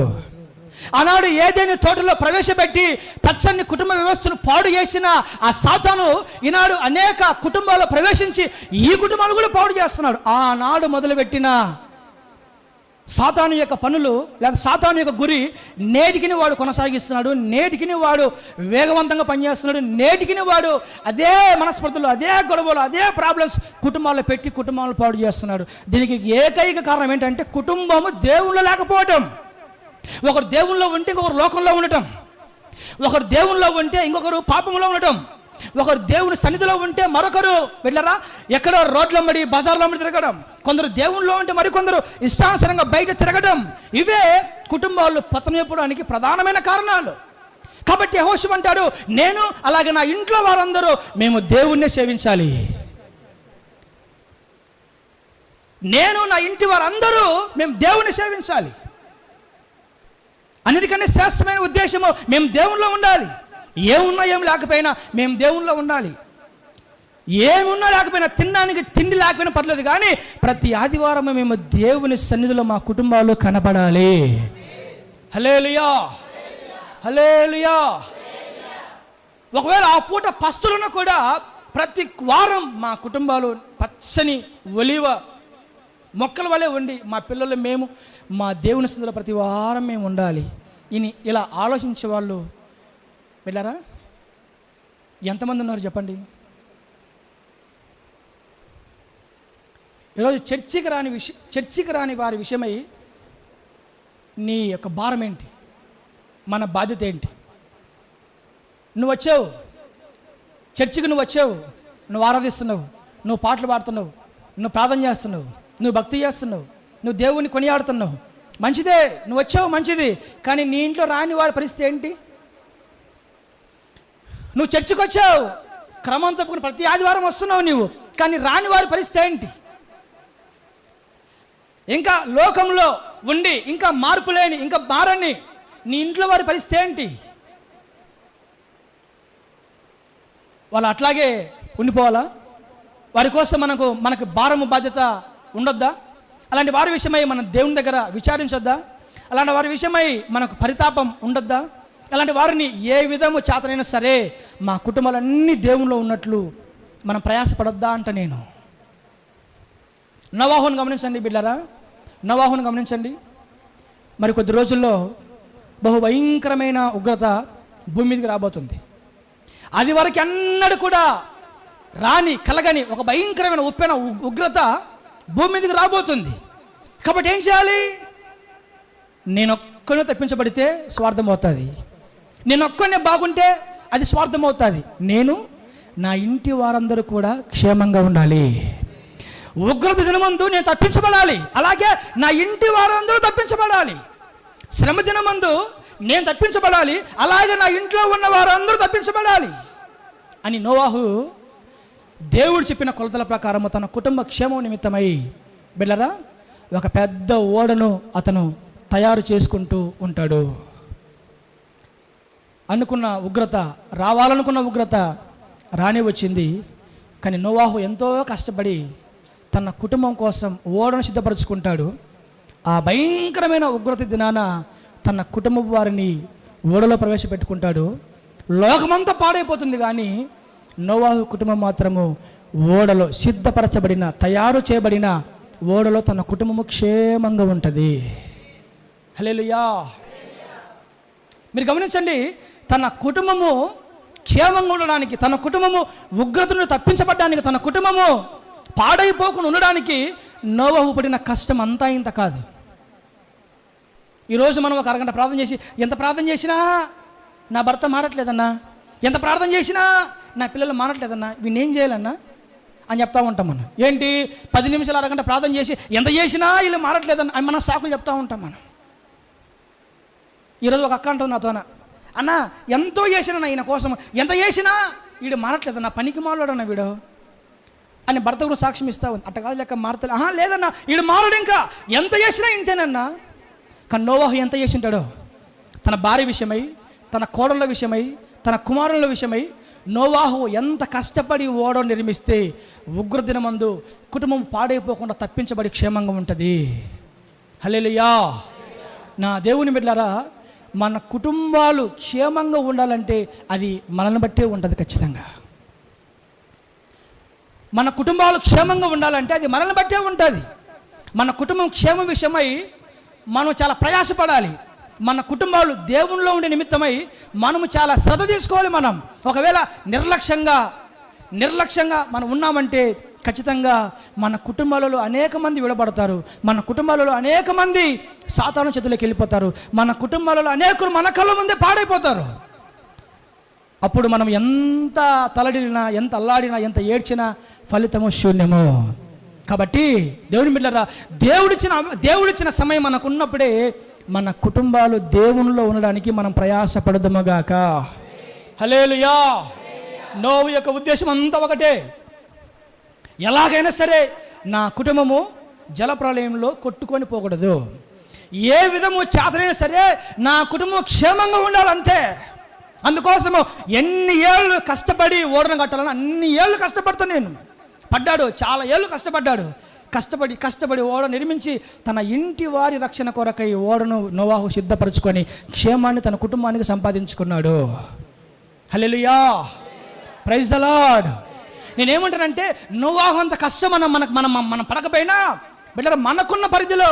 ఆనాడు ఏదైనా తోటలో ప్రవేశపెట్టి పచ్చని కుటుంబ వ్యవస్థను పాడు చేసిన ఆ సాతాను ఈనాడు అనేక కుటుంబాల్లో ప్రవేశించి ఈ కుటుంబాలు కూడా పాడు చేస్తున్నాడు. ఆనాడు మొదలుపెట్టిన సాతాను యొక్క పనులు, లేదా సాతాను యొక్క గురి నేటికిని వాడు కొనసాగిస్తున్నాడు. నేటికిని వాడు వేగవంతంగా పనిచేస్తున్నాడు. నేటికిని వాడు అదే మనస్పర్ధలు, అదే గొడవలు, అదే ప్రాబ్లమ్స్ కుటుంబాల్లో పెట్టి కుటుంబాలను పాడు చేస్తున్నాడు. దీనికి ఏకైక కారణం ఏంటంటే కుటుంబము దేవుళ్ళు లేకపోవటం. ఒకరు దేవుల్లో ఉంటే ఇంకొకరు లోకంలో ఉండటం, ఒకరు దేవుల్లో ఉంటే ఇంకొకరు పాపంలో ఉండటం, ఒకరు దేవుని సన్నిధిలో ఉంటే మరొకరు వెళ్ళరా ఎక్కడో రోడ్లమ్మడి, బజార్లో అమ్మడి తిరగడం, కొందరు దేవుల్లో ఉంటే మరికొందరు ఇష్టానుసారంగా బయట తిరగడం, ఇవే కుటుంబాలు పతనమైపోవడానికి ప్రధానమైన కారణాలు. కాబట్టి యెహోషువ అంటాడు, నేను అలాగే నా ఇంట్లో వారందరూ మేము దేవుణ్ణి సేవించాలి. నేను నా ఇంటి వారందరూ మేము దేవుణ్ణి సేవించాలి. అన్నిటికన్నా శ్రేష్టమైన ఉద్దేశము మేము దేవునిలో ఉండాలి. ఏమున్నా ఏం లేకపోయినా మేము దేవునిలో ఉండాలి. ఏమున్నా లేకపోయినా, తినడానికి తిండి లేకపోయినా పర్లేదు, కానీ ప్రతి ఆదివారం మేము దేవుని సన్నిధిలో మా కుటుంబాలు కనబడాలి. హల్లెలూయా, హల్లెలూయా. ఒకవేళ ఆ పూట పస్తులను కూడా ప్రతి వారం మా కుటుంబాలు పచ్చని ఒలివ మొక్కల వలె ఉండి మా పిల్లలు మేము మా దేవుని సన్నిధిలో ప్రతి వారం మేము ఉండాలి. ఇలా ఆలోచించే వాళ్ళు వెళ్ళారా ఎంతమంది ఉన్నారు చెప్పండి? ఈరోజు చర్చికి రాని వారి విషయమై నీ యొక్క భారం ఏంటి? మన బాధ్యత ఏంటి? నువ్వు వచ్చావు చర్చికి, నువ్వు వచ్చావు, నువ్వు ఆరాధిస్తున్నావు, నువ్వు పాటలు పాడుతున్నావు, నువ్వు ప్రార్థన చేస్తున్నావు, నువ్వు భక్తి చేస్తున్నావు, నువ్వు దేవుని కొనియాడుతున్నావు, మంచిదే, నువ్వు వచ్చావు మంచిది. కానీ నీ ఇంట్లో రాని వారి పరిస్థితి ఏంటి? నువ్వు చర్చికి వచ్చావు, క్రమం తప్పుకుని ప్రతి ఆదివారం వస్తున్నావు నువ్వు, కానీ రాని వారి పరిస్థితి ఏంటి? ఇంకా లోకంలో ఉండి ఇంకా మార్పు లేని, ఇంకా మారని నీ ఇంట్లో వారి పరిస్థితి ఏంటి? వాళ్ళు అట్లాగే ఉండిపోవాలా? వారి కోసం మనకు భారము బాధ్యత ఉండొద్దా? అలాంటి వారి విషయమై మనం దేవుని దగ్గర విచారించొద్దా? అలాంటి వారి విషయమై మనకు పరితాపం ఉండొద్దా? అలాంటి వారిని ఏ విధము చేతనైనా సరే మా కుటుంబాలన్నీ దేవునిలో ఉన్నట్లు మనం ప్రయాసపడొద్దా అంట నేను. నోవాహును గమనించండి బిడ్డలారా, నోవాహును గమనించండి. మరి కొద్ది రోజుల్లో బహు భయంకరమైన ఉగ్రత భూమి మీదకి రాబోతుంది. అది వరకు అన్నడు కూడా రాని కలగని ఒక భయంకరమైన ఉప్పెన ఉగ్రత భూమి మీదకి రాబోతుంది. కాబట్టి ఏం చేయాలి? నేనొక్కనే తప్పించబడితే స్వార్థం అవుతుంది, నేనొక్కనే బాగుంటే అది స్వార్థం అవుతుంది. నేను నా ఇంటి వారందరూ కూడా క్షేమంగా ఉండాలి. ఉగ్రత దినమందు నేను తప్పించబడాలి, అలాగే నా ఇంటి వారందరూ తప్పించబడాలి. శ్రమ దినమందు నేను తప్పించబడాలి, అలాగే నా ఇంట్లో ఉన్న వారందరూ తప్పించబడాలి అని నోవాహు దేవుడు చెప్పిన కొలతల ప్రకారము తన కుటుంబ క్షేమం నిమిత్తమై బిడ్డరా ఒక పెద్ద ఓడను అతను తయారు చేసుకుంటూ ఉంటాడు. అనుకున్న ఉగ్రత, రావాలనుకున్న ఉగ్రత రాని వచ్చింది. కానీ నోవాహు ఎంతో కష్టపడి తన కుటుంబం కోసం ఓడను సిద్ధపరచుకుంటాడు. ఆ భయంకరమైన ఉగ్రత దినాన తన కుటుంబం వారిని ఓడలో ప్రవేశపెట్టుకుంటాడు. లోకమంతా పాడైపోతుంది, కానీ నోవాహు కుటుంబం మాత్రము ఓడలో సిద్ధపరచబడిన, తయారు చేయబడిన ఓడలో తన కుటుంబము క్షేమంగా ఉంటుంది. హల్లెలూయా. మీరు గమనించండి, తన కుటుంబము క్షేమంగా ఉండడానికి, తన కుటుంబము ఉగ్రతను తప్పించబడడానికి, తన కుటుంబము పాడైపోకుండా ఉండడానికి నోవాహు పడిన కష్టం అంతా ఇంత కాదు. ఈరోజు మనం ఒక అరగంట ప్రార్థన చేసి, ఎంత ప్రార్థన చేసినా నా భర్త మారట్లేదన్నా, ఎంత ప్రార్థన చేసినా నా పిల్లలు మారట్లేదన్నా, వీణేం చేయాలన్నా అని చెప్తా ఉంటాం మనం. ఏంటి 10 నిమిషాలు అరగంట ప్రార్థన చేసి ఎంత చేసినా వీళ్ళు మారట్లేదన్న అని మనం సాకులు చెప్తా ఉంటాం మనం. ఈరోజు ఒక అక్క అంటుంది నాతోన, అన్న ఎంతో చేసినా ఈయన కోసం, ఎంత చేసినా వీడు మారట్లేదన్నా, పనికి మాట్లాడన్నా వీడు అని భర్త కూడా సాక్ష్యం ఇస్తా ఉంది. అట్ట కాదు లెక్క మారతలే, లేదన్నా వీడు మారడు, ఇంకా ఎంత చేసినా ఇంతేనన్నా. కానీ నోవాహు ఎంత చేసి ఉంటాడో తన భార్య విషయమై, తన కోడళ్ళ విషయమై, తన కుమారుల విషయమై నోవాహు ఎంత కష్టపడి ఓడ నిర్మిస్తే ఉగ్రదినమందు కుటుంబం పాడైపోకుండా తప్పించబడి క్షేమంగా ఉంటుంది. హల్లెలూయా. నా దేవుని బిడ్డలారా, మన కుటుంబాలు క్షేమంగా ఉండాలంటే అది మనల్ని బట్టే ఉంటుంది. ఖచ్చితంగా మన కుటుంబాలు క్షేమంగా ఉండాలంటే అది మనల్ని బట్టే ఉంటుంది. మన కుటుంబం క్షేమం విషయమై మనం చాలా ప్రయాసపడాలి. మన కుటుంబాలు దేవునిలో ఉండే నిమిత్తమై మనము చాలా శ్రద్ధ తీసుకోవాలి. మనం ఒకవేళ నిర్లక్ష్యంగా మనం ఉన్నామంటే ఖచ్చితంగా మన కుటుంబాలలో అనేక మంది విడబడతారు. మన కుటుంబాలలో అనేక మంది సాతాను చేతుల్లోకి వెళ్ళిపోతారు. మన కుటుంబాలలో అనేకులు మన కళ్ళ ముందే పాడైపోతారు. అప్పుడు మనం ఎంత తలడినా, ఎంత అల్లాడినా, ఎంత ఏడ్చినా ఫలితము శూన్యము. కాబట్టి దేవుని బిడ్డలారా, దేవుడిచ్చిన సమయం మనకు ఉన్నప్పుడే మన కుటుంబాలు దేవునిలో ఉండడానికి మనం ప్రయాసపడదుముగాక. హల్లెలూయా. నోవు యొక్క ఉద్దేశం అంతా ఒకటే, ఎలాగైనా సరే నా కుటుంబము జలప్రలయంలో కొట్టుకొని పోకూడదు, ఏ విధము చేతనైనా సరే నా కుటుంబం క్షేమంగా ఉండాలంతే. అందుకోసము ఎన్ని ఏళ్ళు కష్టపడి ఓడను కట్టాలని అన్ని ఏళ్ళు కష్టపడతాను నేను. పడ్డాడు, చాలా ఏళ్ళు కష్టపడ్డాడు. కష్టపడి ఓడ నిర్మించి తన ఇంటి వారి రక్షణ కొరకై ఓడను నోవాహు సిద్ధపరచుకొని క్షేమాన్ని తన కుటుంబానికి సంపాదించుకున్నాడు. హల్లెలూయా. Praise the lord. నేనేమంటానంటే నోవాహు అంత కష్టం మనం పడకపోయినా బిడ్డల మనకున్న పరిధిలో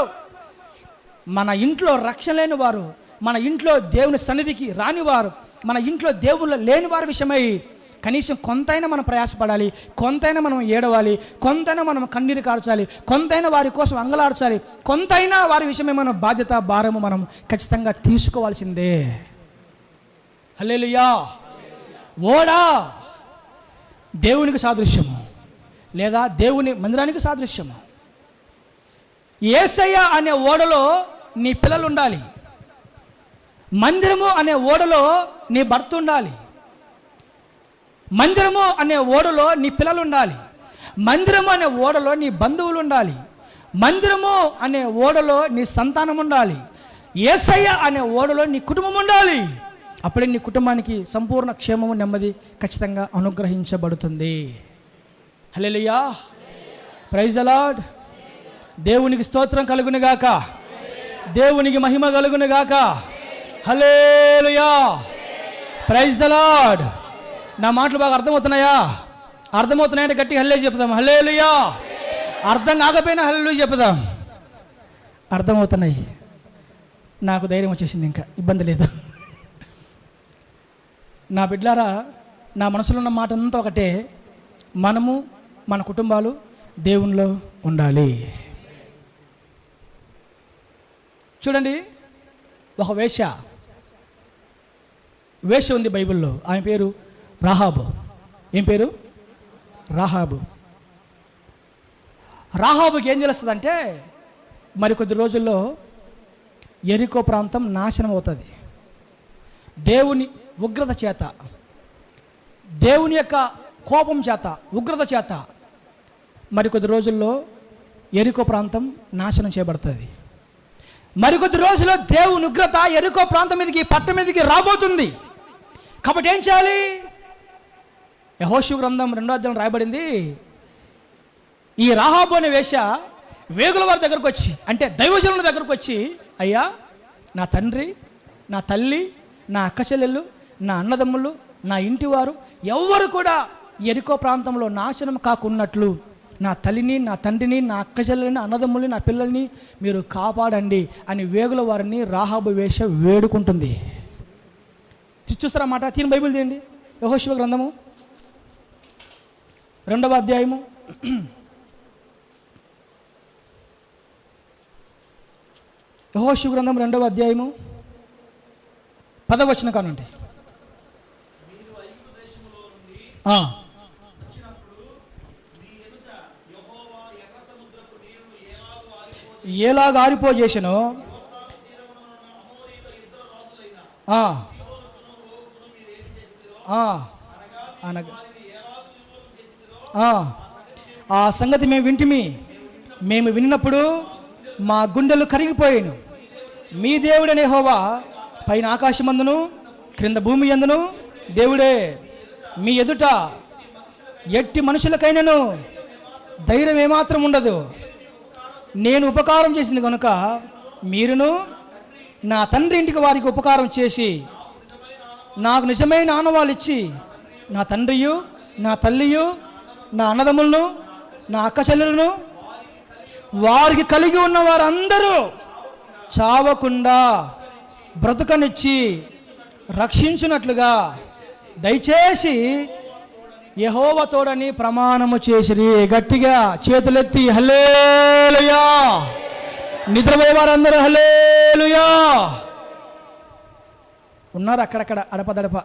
మన ఇంట్లో రక్షణ లేని వారు, మన ఇంట్లో దేవుని సన్నిధికి రానివారు, మన ఇంట్లో దేవుళ్ళు లేని వారి విషయమై కనీసం కొంతైనా మనం ప్రయాసపడాలి, కొంతైనా మనం ఏడవాలి, కొంతైనా మనం కన్నీరు కార్చాలి, కొంతైనా వారి కోసం అంగలార్చాలి, కొంతైనా వారి విషయమే మన బాధ్యత, భారము మనం ఖచ్చితంగా తీసుకోవాల్సిందే. హల్లెలూయా. ఓడా దేవునికి సాదృశ్యము, లేదా దేవుని మందిరానికి సాదృశ్యము. యేసయ్య అనే ఓడలో నీ పిల్లలు ఉండాలి. మందిరము అనే ఓడలో నీ భర్త ఉండాలి. మందిరము అనే ఓడలో నీ పిల్లలు ఉండాలి. మందిరము అనే ఓడలో నీ బంధువులు ఉండాలి. మందిరము అనే ఓడలో నీ సంతానం ఉండాలి. యేసయ్య అనే ఓడలో నీ కుటుంబం ఉండాలి. అప్పుడే నీ కుటుంబానికి సంపూర్ణ క్షేమము, నెమ్మది ఖచ్చితంగా అనుగ్రహించబడుతుంది. హల్లెలూయా. Praise the lord. దేవునికి స్తోత్రం కలుగును గాక, దేవునికి మహిమ కలుగును గాక. హల్లెలూయా. Praise the lord. నా మాటలు బాగా అర్థమవుతున్నాయా? అర్థమవుతున్నాయంటే గట్టి హల్లెలూయా చెప్దాం. హల్లెలూయా. అర్థం కాకపోయినా హల్లెలూయా చెప్దాం. అర్థమవుతున్నాయి, నాకు ధైర్యం వచ్చేసింది, ఇంకా ఇబ్బంది లేదు. నా బిడ్డలారా, నా మనసులో ఉన్న మాట అంతా ఒకటే, మనము మన కుటుంబాలు దేవునిలో ఉండాలి. చూడండి, ఒక వేశ్య ఉంది బైబిల్లో. ఆమె పేరు రాహాబు. ఏం పేరు? రాహాబు. రాహాబుకి ఏం తెలుస్తుందంటే, మరికొద్ది రోజుల్లో యెరికో ప్రాంతం నాశనం అవుతుంది. దేవుని ఉగ్రత చేత, దేవుని యొక్క కోపం చేత, ఉగ్రత చేత మరికొద్ది రోజుల్లో యెరికో ప్రాంతం నాశనం చేయబడుతుంది. మరికొద్ది రోజుల్లో దేవుని ఉగ్రత యెరికో ప్రాంతం మీదకి, పట్టణం మీదకి రాబోతుంది. కాబట్టి ఏం చేయాలి? యెహోషువ గ్రంథం 2వ అధ్యాయం రాయబడింది, ఈ రాహాబు అనే వేశ్య వేగుల వారి దగ్గరకు వచ్చి, అంటే దైవజనుల దగ్గరకు వచ్చి, అయ్యా నా తండ్రి, నా తల్లి, నా అక్క చెల్లెళ్ళు, నా అన్నదమ్ములు, నా ఇంటివారు ఎవ్వరు కూడా యెరికో ప్రాంతంలో నాశనం కాకున్నట్లు నా తల్లిని, నా తండ్రిని, నా అక్క చెల్లెలని, అన్నదమ్ముల్ని, నా పిల్లల్ని మీరు కాపాడండి అని వేగుల వారిని రాహాబు వేశ్య వేడుకుంటుంది. చూస్తారా మాట? తీని బైబిల్ చేయండి. యెహోషువ గ్రంథము 2వ అధ్యాయము 2వ అధ్యాయము 10వ వచనం కానండి. ఎలాగా ఆరిపోజేసను అనగా ఆ సంగతి మేము విన్నప్పుడు మా గుండెలు కరిగిపోయాను. మీ దేవుడనే యెహోవా పైన ఆకాశమందును క్రింద భూమి యందును దేవుడే. మీ ఎదుట ఎట్టి మనుషులకైనను ధైర్యం ఏమాత్రం ఉండదు. నేను ఉపకారం చేసింది కనుక మీరును నా తండ్రి ఇంటికి వారికి ఉపకారం చేసి నాకు నిజమైన ఆనవాళ్ళు ఇచ్చి, నా తండ్రియు, నా తల్లియు, నా అన్నదమ్ములను, నా అక్క చెల్లెలను, వారికి కలిగి ఉన్న వారందరూ చావకుండా బ్రతుకనిచ్చి రక్షించినట్లుగా దయచేసి యెహోవా తోడని ప్రమాణము చేసిరి. గట్టిగా చేతులెత్తి హల్లెలూయా. నిద్రపోయే వారందరూ హల్లెలూయా. ఉన్నారు అక్కడక్కడ అడపదడప.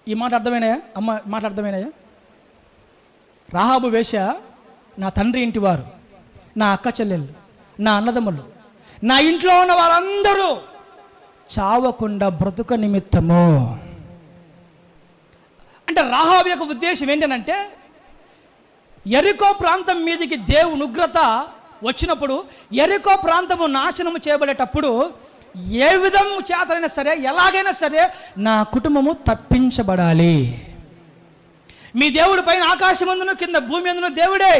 ఈ మాట అర్థమైనాయా? అమ్మ మాట అర్థమైనాయా? రాహాబు వేశ్య నా తండ్రి ఇంటివారు, నా అక్క చెల్లెళ్ళు, నా అన్నదమ్ములు, నా ఇంట్లో ఉన్న వారందరూ చావకుండా బ్రతుక నిమిత్తము. అంటే రాహాబు యొక్క ఉద్దేశం ఏంటంటే, యెరికో ప్రాంతం మీదకి దేవుని ఉగ్రత వచ్చినప్పుడు, యెరికో ప్రాంతము నాశనము చేయబడేటప్పుడు ఏ విధము చేతనైనా సరే, ఎలాగైనా సరే నా కుటుంబము తప్పించబడాలి. మీ దేవుడి పైన ఆకాశమందును కింద భూమి అందును దేవుడే.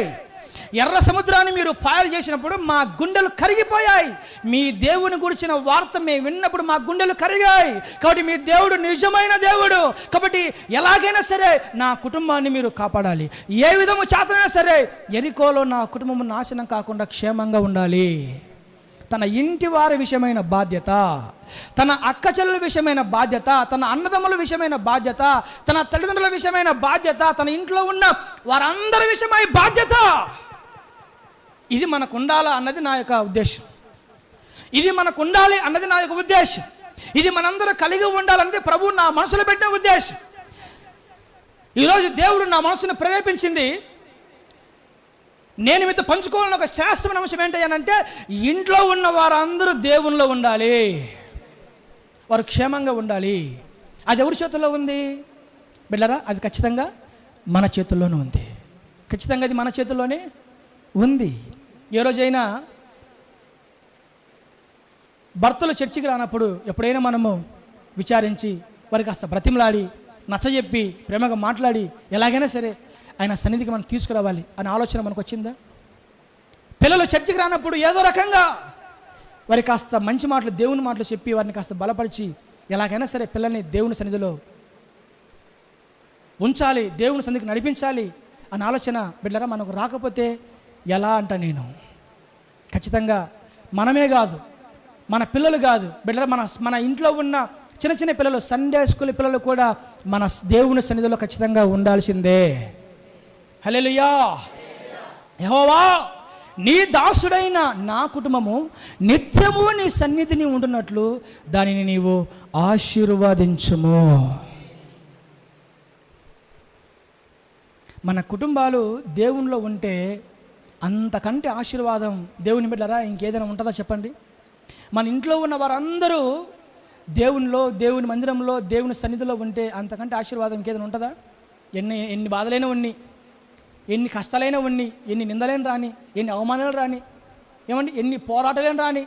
ఎర్ర సముద్రాన్ని మీరు పాయలు చేసినప్పుడు మా గుండెలు కరిగిపోయాయి. మీ దేవుని గురించిన వార్త మేము విన్నప్పుడు మా గుండెలు కరిగాయి. కాబట్టి మీ దేవుడు నిజమైన దేవుడు. కాబట్టి ఎలాగైనా సరే నా కుటుంబాన్ని మీరు కాపాడాలి. ఏ విధము చేతనైనా సరే యెరికోలో నా కుటుంబం నాశనం కాకుండా క్షేమంగా ఉండాలి. తన ఇంటి వారి విషయమైన బాధ్యత, తన అక్క చెల్లెల విషయమైన బాధ్యత, తన అన్నదమ్ముల విషయమైన బాధ్యత, తన తల్లిదండ్రుల విషయమైన బాధ్యత, తన ఇంట్లో ఉన్న వారందరి విషయమైన బాధ్యత. ఇది మనకు ఉండాలా అన్నది నా యొక్క ఉద్దేశం. ఇది మనకు ఉండాలి అన్నది నా యొక్క ఉద్దేశం. ఇది మనందరూ కలిగి ఉండాలన్నది ప్రభువు నా మనసులో పెట్టిన ఉద్దేశం. ఈరోజు దేవుడు నా మనసును ప్రేరేపించింది. నేను మీతో పంచుకోవాలని ఒక శాస్త్రమైన అంశం ఏంటంటే, ఇంట్లో ఉన్న వారందరూ దేవునిలో ఉండాలి, వారు క్షేమంగా ఉండాలి. అది ఎవరి చేతుల్లో ఉంది బిడ్డరా? అది ఖచ్చితంగా మన చేతుల్లోనే ఉంది. ఖచ్చితంగా అది మన చేతుల్లోనే ఉంది. ఏ రోజైనా భర్తలు చర్చికి రానప్పుడు ఎప్పుడైనా మనము విచారించి వారికి కాస్త బ్రతిమలాడి, నచ్చజెప్పి, ప్రేమగా మాట్లాడి ఎలాగైనా సరే ఆయన సన్నిధికి మనం తీసుకురావాలి అనే ఆలోచన మనకు వచ్చిందా? పిల్లలు చర్చికి రానప్పుడు ఏదో రకంగా వారికి కాస్త మంచి మాటలు, దేవుని మాటలు చెప్పి వారిని కాస్త బలపరిచి ఎలాగైనా సరే పిల్లల్ని దేవుని సన్నిధిలో ఉంచాలి, దేవుని సన్నిధికి నడిపించాలి అనే ఆలోచన బిడ్డరా మనకు రాకపోతే ఎలా అంట నేను? ఖచ్చితంగా మనమే కాదు, మన పిల్లలు కాదు బిడ్డరా, మన ఇంట్లో ఉన్న చిన్న చిన్న పిల్లలు, సండే స్కూల్ పిల్లలు కూడా మన దేవుని సన్నిధిలో ఖచ్చితంగా ఉండాల్సిందే. హల్లెలూయా. యెహోవా నీ దాసుడైన నా కుటుంబము నిత్యము నీ సన్నిధిని ఉండునట్లు దానిని నీవు ఆశీర్వదించుము. మన కుటుంబాలు దేవునిలో ఉంటే అంతకంటే ఆశీర్వాదం దేవుని బిడ్డలారా ఇంకేదైనా ఉంటుందా చెప్పండి? మన ఇంట్లో ఉన్న వారందరూ దేవునిలో, దేవుని మందిరంలో, దేవుని సన్నిధిలో ఉంటే అంతకంటే ఆశీర్వాదం ఇంకేదైనా ఉంటుందా? ఎన్ని బాధలైనా ఉన్ని, ఎన్ని కష్టాలైనా ఉన్ని, ఎన్ని నిందలైన రాని, ఎన్ని అవమానాలు రాని, ఏమండి ఎన్ని పోరాటాలైనా రాని,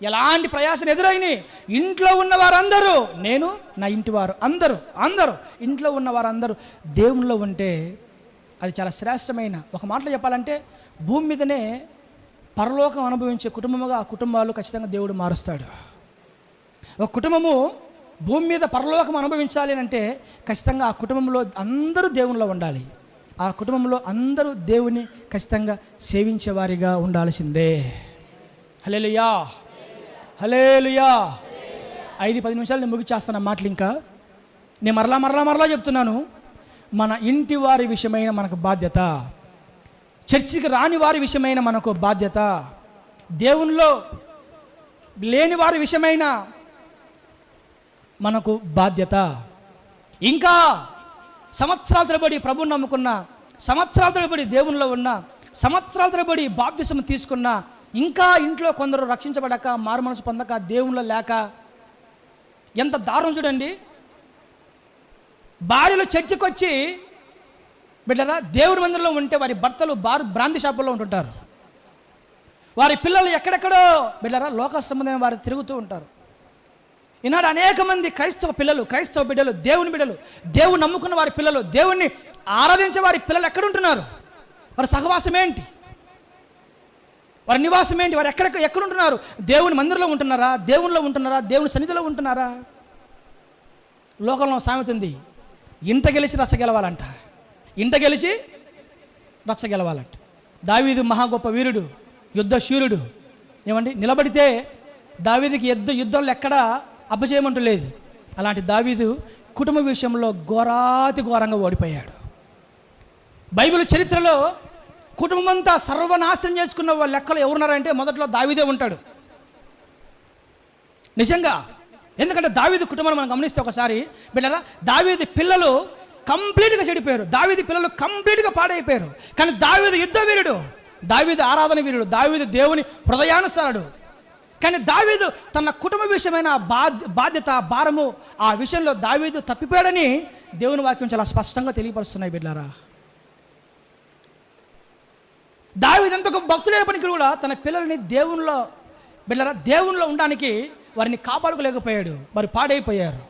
ఎలాంటి ప్రయాసం ఎదురైని, ఇంట్లో ఉన్న వారందరూ, నేను నా ఇంటి వారు అందరూ ఇంట్లో ఉన్న వారందరూ దేవునిలో ఉంటే అది చాలా శ్రేష్టమైన, ఒక మాటలో చెప్పాలంటే భూమి మీదనే పరలోకం అనుభవించే కుటుంబముగా ఆ కుటుంబాలు ఖచ్చితంగా దేవుడు మారుస్తాడు. ఒక కుటుంబము భూమి మీద పరలోకం అనుభవించాలి అంటే ఖచ్చితంగా ఆ కుటుంబంలో అందరూ దేవునిలో ఉండాలి. ఆ కుటుంబంలో అందరూ దేవుని ఖచ్చితంగా సేవించేవారిగా ఉండాల్సిందే. హల్లెలూయా, హల్లెలూయా. 5-10 నిమిషాలు నేను ముగిచేస్తాను మాటలు. ఇంకా నేను మరలా చెప్తున్నాను, మన ఇంటి వారి విషయమైన మనకు బాధ్యత, చర్చికి రాని వారి విషయమైన మనకు బాధ్యత, దేవునిలో లేని వారి విషయమైన మనకు బాధ్యత, ఇంకా సంవత్సరాల తరబడి ప్రభువుని నమ్ముకున్న, సంవత్సరాల తరబడి దేవునిలో ఉన్న, సంవత్సరాల తరబడి బాప్తిసం తీసుకున్న, ఇంకా ఇంట్లో కొందరు రక్షించబడక, మారుమనసు పొందక, దేవునిలో లేక, ఎంత దారుణం చూడండి. భార్యలు చర్చికి వచ్చి బిడ్డరా దేవుడి మందిరంలో ఉంటే వారి భర్తలు బ్రాంతి షాపుల్లో ఉంటుంటారు. వారి పిల్లలు ఎక్కడెక్కడో బిడ్డరా లోక సంబంధమైన వారు తిరుగుతూ ఉంటారు. ఈనాడు అనేక మంది క్రైస్తవ బిడ్డలు, దేవుని బిడ్డలు, దేవుని నమ్ముకున్న వారి పిల్లలు, దేవుణ్ణి ఆరాధించే వారి పిల్లలు ఎక్కడుంటున్నారు? వారి సహవాసం ఏంటి? వారి నివాసం ఏంటి? వారు ఎక్కడుంటున్నారు? దేవుని మందిరంలో ఉంటున్నారా? దేవునిలో ఉంటున్నారా? దేవుని సన్నిధిలో ఉంటున్నారా? లోకంలో సామెత ఉంది, ఇంట గెలిచి రచ్చగెలవాలంట. దావీదు మహా గొప్ప వీరుడు, యుద్ధ శూరుడు. ఏమండి, నిలబడితే దావీదుకి యుద్ధంలో ఎక్కడా అపజయమంటూ లేదు. అలాంటి దావీదు కుటుంబ విషయంలో ఘోరంగా ఓడిపోయాడు. బైబిల్ చరిత్రలో కుటుంబం అంతా సర్వనాశనం చేసుకున్న వాళ్ళ లెక్కలు ఎవరున్నారంటే మొదట్లో దావీదే ఉంటాడు. నిజంగా, ఎందుకంటే దావీదు కుటుంబాన్ని మనం గమనిస్తే ఒకసారి బిడ్డరా, దావీదు పిల్లలు కంప్లీట్గా చెడిపోయారు, దావీదు పిల్లలు కంప్లీట్గా పాడైపోయారు. కానీ దావీదు యుద్ధ వీరుడు, దావీదు ఆరాధన వీరుడు, దావీదు దేవుని హృదయానుసారుడు. కానీ దావీదు తన కుటుంబ విషయమైన బాధ్యత, భారము, ఆ విషయంలో దావీదు తప్పిపోయాడని దేవుని వాక్యం చాలా స్పష్టంగా తెలియపరుస్తున్నాయి. బిడ్డలారా, దావీదు ఎంత భక్తులైనప్పటికీ కూడా తన పిల్లల్ని దేవునిలో ఉండడానికి వారిని కాపాడుకోలేకపోయాడు. వారు పాడైపోయారు.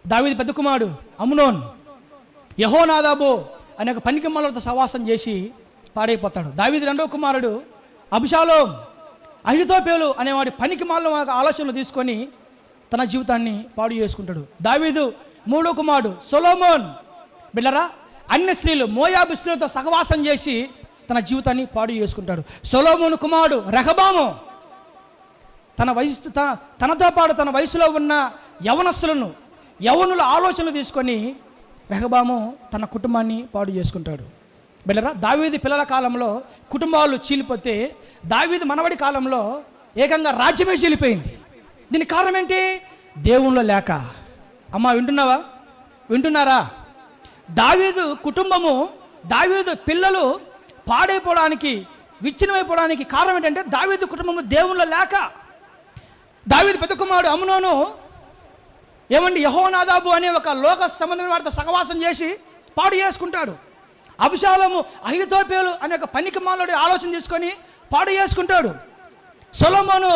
దావీదు పెద్ద కుమారుడు అమ్నోన్ యెహోనాదాబు అనే ఒక పనికిమాలతో సహవాసం చేసి పాడైపోతాడు. దావీదు రెండవ కుమారుడు అబ్షాలోం అహితోపేలు అనేవాడి పనికిమాల ఆలోచనలు తీసుకొని తన జీవితాన్ని పాడు చేసుకుంటాడు. దావీదు మూడో కుమారుడు సొలొమోన్ బిళ్ళరా అన్య స్త్రీలు మోయాబు స్త్రీలతో సహవాసం చేసి తన జీవితాన్ని పాడు చేసుకుంటాడు. సొలొమోను కుమారుడు రెహబాము తనతో పాటు తన వయసులో ఉన్న యవనుల ఆలోచనలు తీసుకొని రెహబాము తన కుటుంబాన్ని పాడు చేసుకుంటాడు. బిళ్ళరా, దావీదు పిల్లల కాలంలో కుటుంబాలు చీలిపోతే దావీదు మనవడి కాలంలో ఏకంగా రాజ్యమే చీలిపోయింది. దీనికి కారణం ఏంటి? దేవునిలో లేక. అమ్మా వింటున్నారా? దావీదు కుటుంబము, దావీదు పిల్లలు పాడైపోవడానికి, విచ్ఛిన్నమైపోవడానికి కారణం ఏంటంటే దావీదు కుటుంబము దేవునిలో లేక. దావీదు పెద్ద కుమారుడు అమ్నోను యెహోనాదాబు అనే ఒక లోక సంబంధమైన వారితో సహవాసం చేసి పాడు చేసుకుంటాడు. అబ్షాలోము అహితోపేలు అనే ఒక పనికిమాలుడి ఆలోచన తీసుకొని పాడు చేసుకుంటాడు. సొలొమోను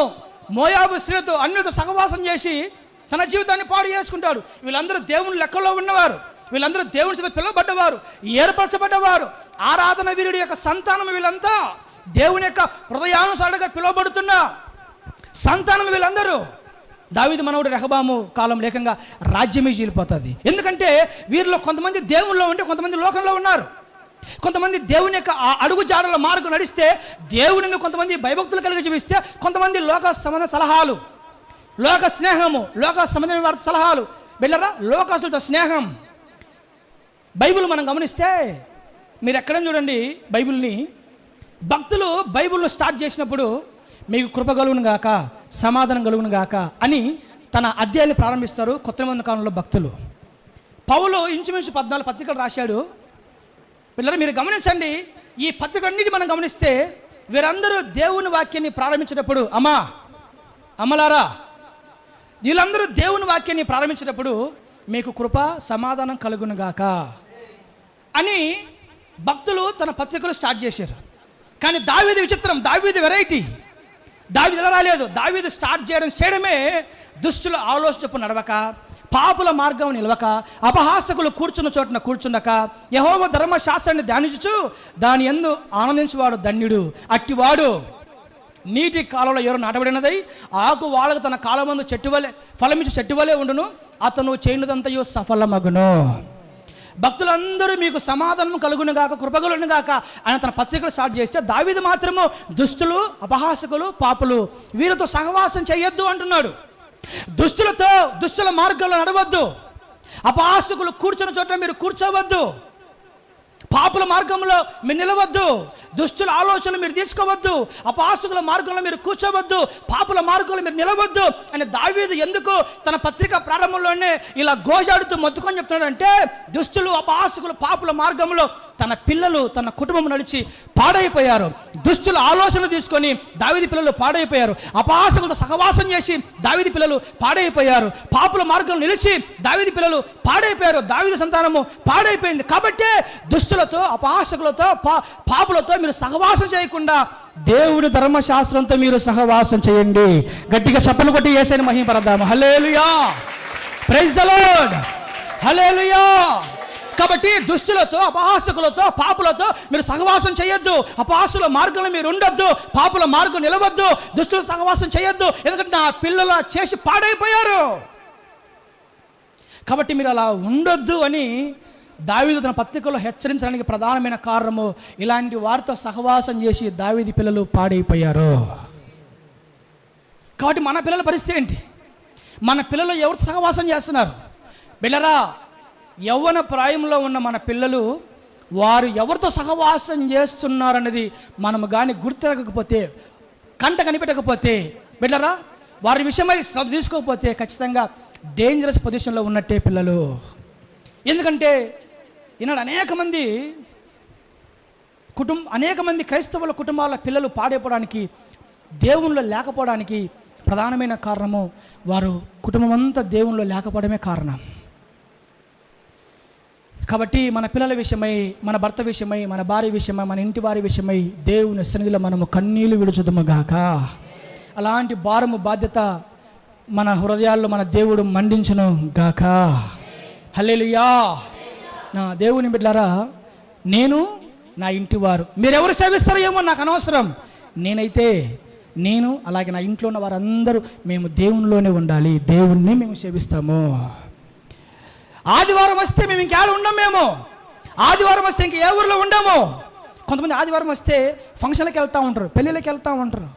మోయాబు స్త్రీలతో అన్నితో సహవాసం చేసి తన జీవితాన్ని పాడు చేసుకుంటాడు. వీళ్ళందరూ దేవుని లెక్కలో ఉన్నవారు, వీళ్ళందరూ దేవుని చేత పిలువబడ్డవారు, ఏర్పరచబడ్డవారు, ఆరాధన వీరుడి యొక్క సంతానం. వీళ్ళంతా దేవుని యొక్క హృదయానుసారుగా పిలువబడుతున్న సంతానం వీళ్ళందరూ. దావీదు మనవడు రెహబాము కాలం లేకంగా రాజ్యమే చీలిపోతుంది. ఎందుకంటే వీరిలో కొంతమంది దేవుల్లో ఉంటే కొంతమంది లోకంలో ఉన్నారు. కొంతమంది దేవుని యొక్క అడుగు జాడల మార్గం నడిస్తే దేవుని కొంతమంది భయభక్తులు కలిగి జీవిస్తే కొంతమంది లోక సంబంధ సలహాలు, లోక స్నేహము, లోక సంబంధమైన వారి సలహాలు. వెళ్ళరా, లోకస్తులతో స్నేహం. బైబిల్ మనం గమనిస్తే మీరు ఎక్కడైనా చూడండి, బైబిల్ని భక్తులు బైబిల్ను స్టార్ట్ చేసినప్పుడు మీకు కృప కలుగును గాక, సమాధానం కలుగును గాక అని తన అధ్యాయాన్ని ప్రారంభిస్తారు కొత్త నిబంధన కాలంలో భక్తులు. పౌలు ఇంచుమించు 14 పత్రికలు రాశాడు. పిల్లలు మీరు గమనించండి, ఈ పత్రికలన్నిటి మనం గమనిస్తే వీరందరూ దేవుని వాక్యాన్ని ప్రారంభించేటప్పుడు అమ్మలారా వీళ్ళందరూ దేవుని వాక్యాన్ని ప్రారంభించినప్పుడు మీకు కృప సమాధానం కలుగునుగాక అని భక్తులు తన పత్రికలు స్టార్ట్ చేశారు. కానీ దావీదు విచిత్రం, దావీదు వెరైటీ. దావీదు ఎలా రాలేదు, దావీదు స్టార్ట్ చేయడమే దుష్టుల ఆలోచన చొప్పున నడవక, పాపుల మార్గం నిలవక, అపహాసకులు కూర్చున్న చోటున కూర్చుండక, యెహోవా ధర్మశాస్త్రాన్ని ధ్యానించుచు దాని యందు ఆనందించేవాడు ధన్యుడు. అట్టివాడు నీటి కాలంలో ఎవరు నాటబడినదై ఆకు వాళ్ళకు తన కాలమందు చెట్టు వలె ఫలమిచ్చు చెట్టు వలె ఉండును, అతను చేయనిదంతయు సఫలమగును. భక్తులందరూ మీకు సమాధానం కలుగును గాక, కృపగలును గాక ఆయన తన పత్రికలు స్టార్ట్ చేస్తే, దావీదు మాత్రము దుష్టులు, అపహాసకులు, పాపులు వీరితో సహవాసం చేయొద్దు అంటున్నాడు. దుష్టుల మార్గాల్లో నడవద్దు, అపహాసకులు కూర్చున్న చోట మీరు కూర్చోవద్దు, పాపుల మార్గంలో మీరు నిలవద్దు, దుష్టుల ఆలోచనలు మీరు తీసుకోవద్దు, అపహాసకుల మార్గంలో మీరు కూర్చోవద్దు, పాపుల మార్గంలో మీరు నిలవద్దు అని దావీదు ఎందుకు తన పత్రిక ప్రారంభంలోనే ఇలా గోజాడుతూ మొత్తుకొని చెప్తున్నాడంటే, దుష్టులు, అపహాసకులు, పాపుల మార్గంలో తన పిల్లలు, తన కుటుంబం నడిచి పాడైపోయారు. దుష్టుల ఆలోచనలు తీసుకొని దావీదు పిల్లలు పాడైపోయారు. అపహాసకులతో సహవాసం చేసి దావీదు పిల్లలు పాడైపోయారు. పాపుల మార్గంలో నిలిచి దావీదు పిల్లలు పాడైపోయారు. దావీదు సంతానము పాడైపోయింది. కాబట్టే దుష్టులతో, అపహాసకులతో, పాపులతో మీరు సహవాసం చేయకుండా దేవుని ధర్మశాస్త్రంతో మీరు సహవాసం చేయండి. గట్టిగా చప్పలు కొట్టి యేసయ్యను మహిమపరదాము. హల్లెలూయా, ప్రైజ్ ది లార్డ్, హల్లెలూయా. కాబట్టి దుష్టులతో, అపహాసకులతో, పాపులతో మీరు సహవాసం చేయొద్దు. అపహాసుల మార్గంలో మీరు ఉండొద్దు, పాపుల మార్గం నిలవద్దు, దుష్టుల సహవాసం చేయొద్దు. ఎందుకంటే నా పిల్లలు చేసి పాడైపోయారు. కాబట్టి మీరు అలా ఉండొద్దు అని దావీదు తన పత్రికలో హెచ్చరించడానికి ప్రధానమైన కారణము, ఇలాంటి వారితో సహవాసం చేసి దావీదు పిల్లలు పాడైపోయారు. కాబట్టి మన పిల్లల పరిస్థితి ఏంటి? మన పిల్లలు ఎవరితో సహవాసం చేస్తున్నారు? బిళ్ళరా, యవ్వన ప్రాయంలో ఉన్న మన పిల్లలు వారు ఎవరితో సహవాసం చేస్తున్నారన్నది మనము కానీ గుర్తిరగకపోతే, కంట కనిపెట్టకపోతే, బిడ్డరా వారి విషయమై శ్రద్ధ తీసుకోకపోతే ఖచ్చితంగా డేంజరస్ పొజిషన్లో ఉన్నట్టే పిల్లలు. ఎందుకంటే ఈనాడు అనేక మంది క్రైస్తవుల కుటుంబాల పిల్లలు పాడైపోవడానికి, దేవునిలో లేకపోవడానికి ప్రధానమైన కారణము వారు కుటుంబం అంతా దేవునిలో లేకపోవడమే కారణం. కాబట్టి మన పిల్లల విషయమై, మన భర్త విషయమై, మన భార్య విషయమై, మన ఇంటి వారి విషయమై దేవుని సన్నిధిలో మనము కన్నీళ్లు విడుచుదుము గాక. అలాంటి భారము, బాధ్యత మన హృదయాల్లో మన దేవుడు మండించును గాక. హల్లెలూయా. నా దేవుని బిడ్డలారా, నేను, నా ఇంటి వారు, మీరెవరు సేవిస్తారో ఏమో నాకు అనవసరం, నేను అలాగే నా ఇంట్లో ఉన్న వారందరూ మేము దేవునిలోనే ఉండాలి, దేవుణ్ణి మేము సేవిస్తాము. ఆదివారం వస్తే మేము ఇంకేళ ఉండం, మేము ఆదివారం వస్తే ఇంక ఏ ఊరిలో ఉండము. కొంతమంది ఆదివారం వస్తే ఫంక్షన్లకు వెళ్తూ ఉంటారు, పెళ్ళిళ్ళకి వెళ్తూ ఉంటారు.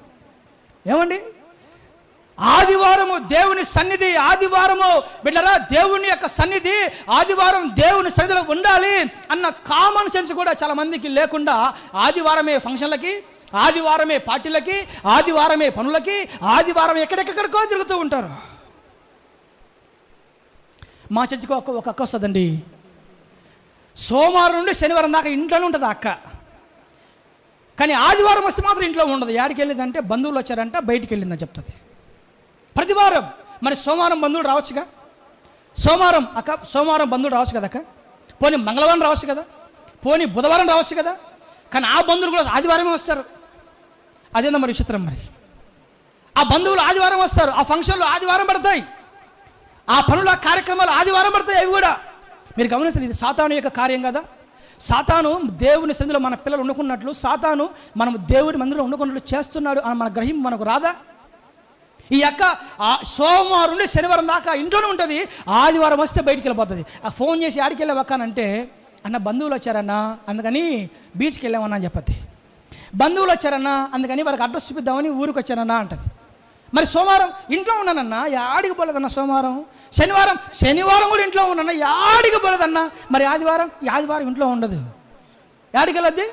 ఏమండి, ఆదివారము దేవుని సన్నిధి, ఆదివారము బిడ్డరా దేవుని యొక్క సన్నిధి, ఆదివారం దేవుని సన్నిధిలో ఉండాలి అన్న కామన్ సెన్స్ కూడా చాలా మందికి లేకుండా ఆదివారమే ఫంక్షన్లకి, ఆదివారమే పార్టీలకి, ఆదివారమే పనులకి, ఆదివారం ఎక్కడెక్కడికో తిరుగుతూ ఉంటారు. మా చర్చికి ఒక అక్క వస్తుందండి, సోమవారం నుండి శనివారం దాకా ఇంట్లోనే ఉంటుంది అక్క. కానీ ఆదివారం వస్తే మాత్రం ఇంట్లో ఉండదు. యాడికి వెళ్ళిందంటే బంధువులు వచ్చారంట, బయటికి వెళ్ళిందని చెప్తుంది ప్రతి వారం. మరి సోమవారం బంధువులు రావచ్చుగా, సోమవారం బంధువులు రావచ్చు కదా అక్క, పోనీ మంగళవారం రావచ్చు కదా, పోనీ బుధవారం రావచ్చు కదా. కానీ ఆ బంధువులు కూడా ఆదివారమే వస్తారు. అదేందో మరి విచిత్రం. మరి ఆ బంధువులు ఆదివారం వస్తారు, ఆ ఫంక్షన్లు ఆదివారం పడతాయి, ఆ పనులు, ఆ కార్యక్రమాలు ఆదివారం పడతాయి. అవి కూడా మీరు గమనించాలి, ఇది సాతాను యొక్క కార్యం కదా. సాతాను దేవుని సంధిలో మన పిల్లలు వండుకున్నట్లు, సాతాను మనం దేవుని మందిలో వండుకున్నట్లు చేస్తున్నాడు అని మన గ్రహింపు మనకు రాదా? ఈ యొక్క సోమవారం నుండి శనివారం దాకా ఇంట్లోనే ఉంటుంది, ఆదివారం వస్తే బయటికి వెళ్ళిపోతుంది. ఆ ఫోన్ చేసి ఆడికి వెళ్ళవక్కనంటే, అన్న బంధువులు వచ్చారన్నా అందుకని బీచ్కి వెళ్ళామన్నా అని చెప్పద్ది. బంధువులు వచ్చారన్నా అందుకని వాళ్ళకి అడ్రస్ చూపిద్దామని ఊరికి వచ్చానన్నా అంటది. మరి సోమవారం ఇంట్లో ఉన్నానన్నా, యాడికి పోలేదన్నా. శనివారం కూడా ఇంట్లో ఉన్నానన్నా, యాడికి పోలేదన్నా. మరి ఆదివారం ఇంట్లో ఉండదు, యాడికి వెళ్ళద్ది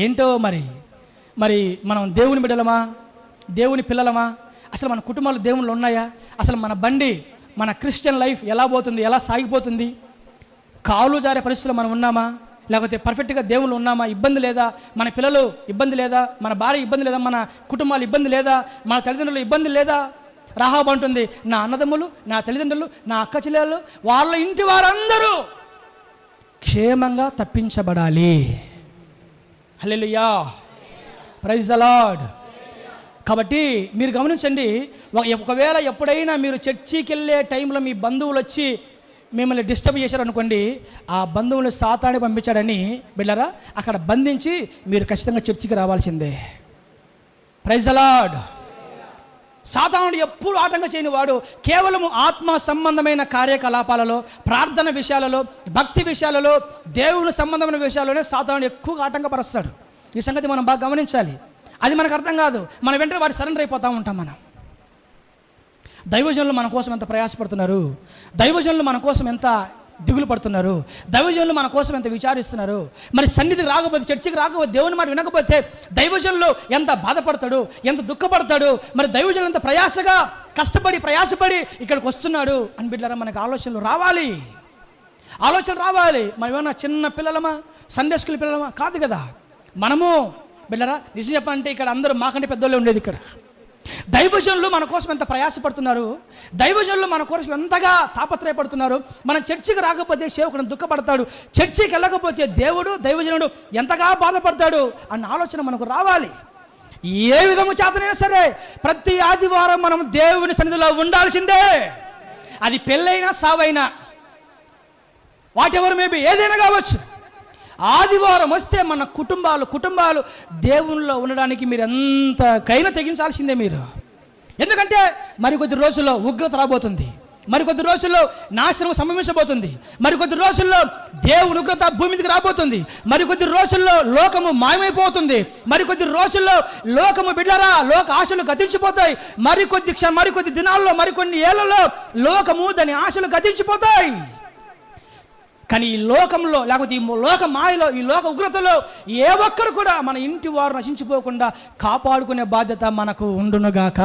ఏంటో. మరి మనం దేవుని బిడ్డలమా, దేవుని పిల్లలమా? అసలు మన కుటుంబాలు దేవుళ్ళు ఉన్నాయా? అసలు మన బండి, మన క్రిస్టియన్ లైఫ్ ఎలా పోతుంది, ఎలా సాగిపోతుంది? కాలు జారే పరిస్థితుల్లో మనం ఉన్నామా? లేకపోతే పర్ఫెక్ట్గా దేవుళ్ళు ఉన్నామా, ఇబ్బంది లేదా, మన పిల్లలు ఇబ్బంది లేదా, మన భార్య ఇబ్బంది లేదా, మన కుటుంబాలు ఇబ్బంది లేదా, మన తల్లిదండ్రులు ఇబ్బంది లేదా. రాహాబు అంటుంది, నా అన్నదమ్ములు, నా తల్లిదండ్రులు, నా అక్క చెల్లెళ్ళు, వాళ్ళ ఇంటి వారందరూ క్షేమంగా తప్పించబడాలి. హల్లెలూయా, ప్రైజ్ ది లార్డ్. కాబట్టి మీరు గమనించండి, ఒకవేళ ఎప్పుడైనా మీరు చర్చికి వెళ్ళే టైంలో మీ బంధువులు వచ్చి మిమ్మల్ని డిస్టర్బ్ చేశారనుకోండి, ఆ బంధువులను సాతానికి పంపించాడని బిడ్డరా అక్కడ బంధించి మీరు ఖచ్చితంగా చర్చికి రావాల్సిందే. Praise the Lord. సాతానుడు ఎప్పుడు ఆటంకం చేయని వాడు కేవలం ఆత్మ సంబంధమైన కార్యకలాపాలలో, ప్రార్థన విషయాలలో, భక్తి విషయాలలో, దేవుని సంబంధమైన విషయాల్లోనే సాతానుడు ఎక్కువగా ఆటంకపరుస్తాడు. ఈ సంగతి మనం బాగా గమనించాలి. అది మనకు అర్థం కాదు, మన వెంటనే వాడు సరెండర్ అయిపోతూ ఉంటాం. మనం దైవజనులు మన కోసం ఎంత ప్రయాసపడుతున్నారు, దైవజనులు మన కోసం ఎంత దిగులు పడుతున్నారు, దైవజనులు మన కోసం ఎంత విచారిస్తున్నారు. మరి సన్నిధికి రాకపోతే, చర్చికి రాకపోతే, దేవుని మాట వినకపోతే దైవజనులు ఎంత బాధపడతాడు, ఎంత దుఃఖపడతాడు. మరి దైవజనులు ఎంత ప్రయాసపడి ఇక్కడికి వస్తున్నాడు అని బిడ్డలారా మనకు ఆలోచనలు రావాలి. మనం ఏమన్నా చిన్న పిల్లలమా, సండే స్కూల్ పిల్లలమా కాదు కదా. మనము బిడ్డరా నిజం చెప్పాలంటే ఇక్కడ అందరూ మాకంటే పెద్దోళ్ళే ఉండేది. ఇక్కడ దైవజనులు మన కోసం ఎంత ప్రయాసపడుతున్నారు, దైవజనులు మన కోసం ఎంతగా తాపత్రయపడుతున్నారు. మనం చర్చికి రాకపోతే సేవకుడు దుఃఖపడతాడు, చర్చికి వెళ్ళకపోతే దేవుడు, దైవజనుడు ఎంతగా బాధపడతాడు అన్న ఆలోచన మనకు రావాలి. ఏ విధము చేతనైనా సరే ప్రతి ఆదివారం మనం దేవుని సన్నిధిలో ఉండాల్సిందే. అది పెళ్ళైనా సావైనా, వాటెవర్ మేబీ ఏదైనా కావచ్చు. ఆదివారం వస్తే మన కుటుంబాలు దేవునిలో ఉండడానికి మీరు ఎంతకైనా తెగించాల్సిందే మీరు. ఎందుకంటే మరికొద్ది రోజుల్లో ఉగ్రత రాబోతుంది, మరికొద్ది రోజుల్లో నాశనం సంభవించబోతుంది, మరికొద్ది రోజుల్లో దేవుని ఉగ్రత భూమి మీదకి రాబోతుంది, మరికొద్ది రోజుల్లో లోకము మాయమైపోతుంది, మరికొద్ది రోజుల్లో లోకము బిడ్డరా లోక ఆశలు గతించిపోతాయి, మరికొద్ది దినాల్లో, మరికొన్ని ఏళ్లలో లోకము దాని ఆశలు గతించిపోతాయి. కానీ ఈ లోకంలో, లేకపోతే ఈ లోక మాయలో, ఈ లోక ఉగ్రతలో ఏ ఒక్కరు కూడా మన ఇంటి వారు నశించిపోకుండా కాపాడుకునే బాధ్యత మనకు ఉండునుగాక.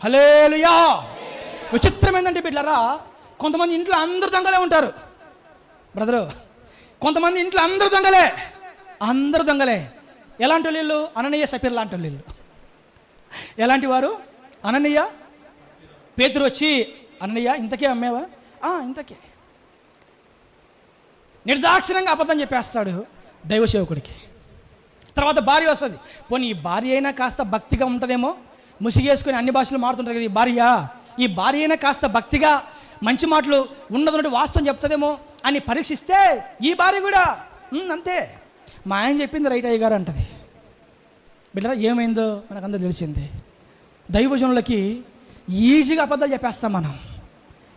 హల్లెలూయా. విచిత్రం ఏంటంటే బిడ్డలారా, కొంతమంది ఇంట్లో అందరూ దొంగలే ఉంటారు బ్రదరు. కొంతమంది ఇంట్లో అందరూ దొంగలే. ఎలాంటి వాళ్ళు? అననీయ, సఫీర్ లాంటి వాళ్ళు. ఎలాంటి వారు? అననీయ, పేతురు వచ్చి, అననీయ ఇంతకే అమ్మేవా? ఇంతకే. నిర్దాక్షిణంగా అబద్ధం చెప్పేస్తాడు దైవ సేవకుడికి. తర్వాత భార్య వస్తుంది. పోనీ ఈ భార్య అయినా కాస్త భక్తిగా ఉంటుందేమో, ముసిగేసుకొని అన్ని భాషలు మారుతుంటుంది కదా ఈ భార్య అయినా కాస్త భక్తిగా మంచి మాటలు ఉన్నటువంటి వాస్తవం చెప్తుందేమో అని పరీక్షిస్తే ఈ భార్య కూడా అంతే, మా ఆయన చెప్పింది రైట్ అయ్యగారు అంటది. బిడ్డరా ఏమైందో మనకందరూ తెలిసింది. దైవజనులకి ఈజీగా అబద్ధాలు చెప్పేస్తాం మనం.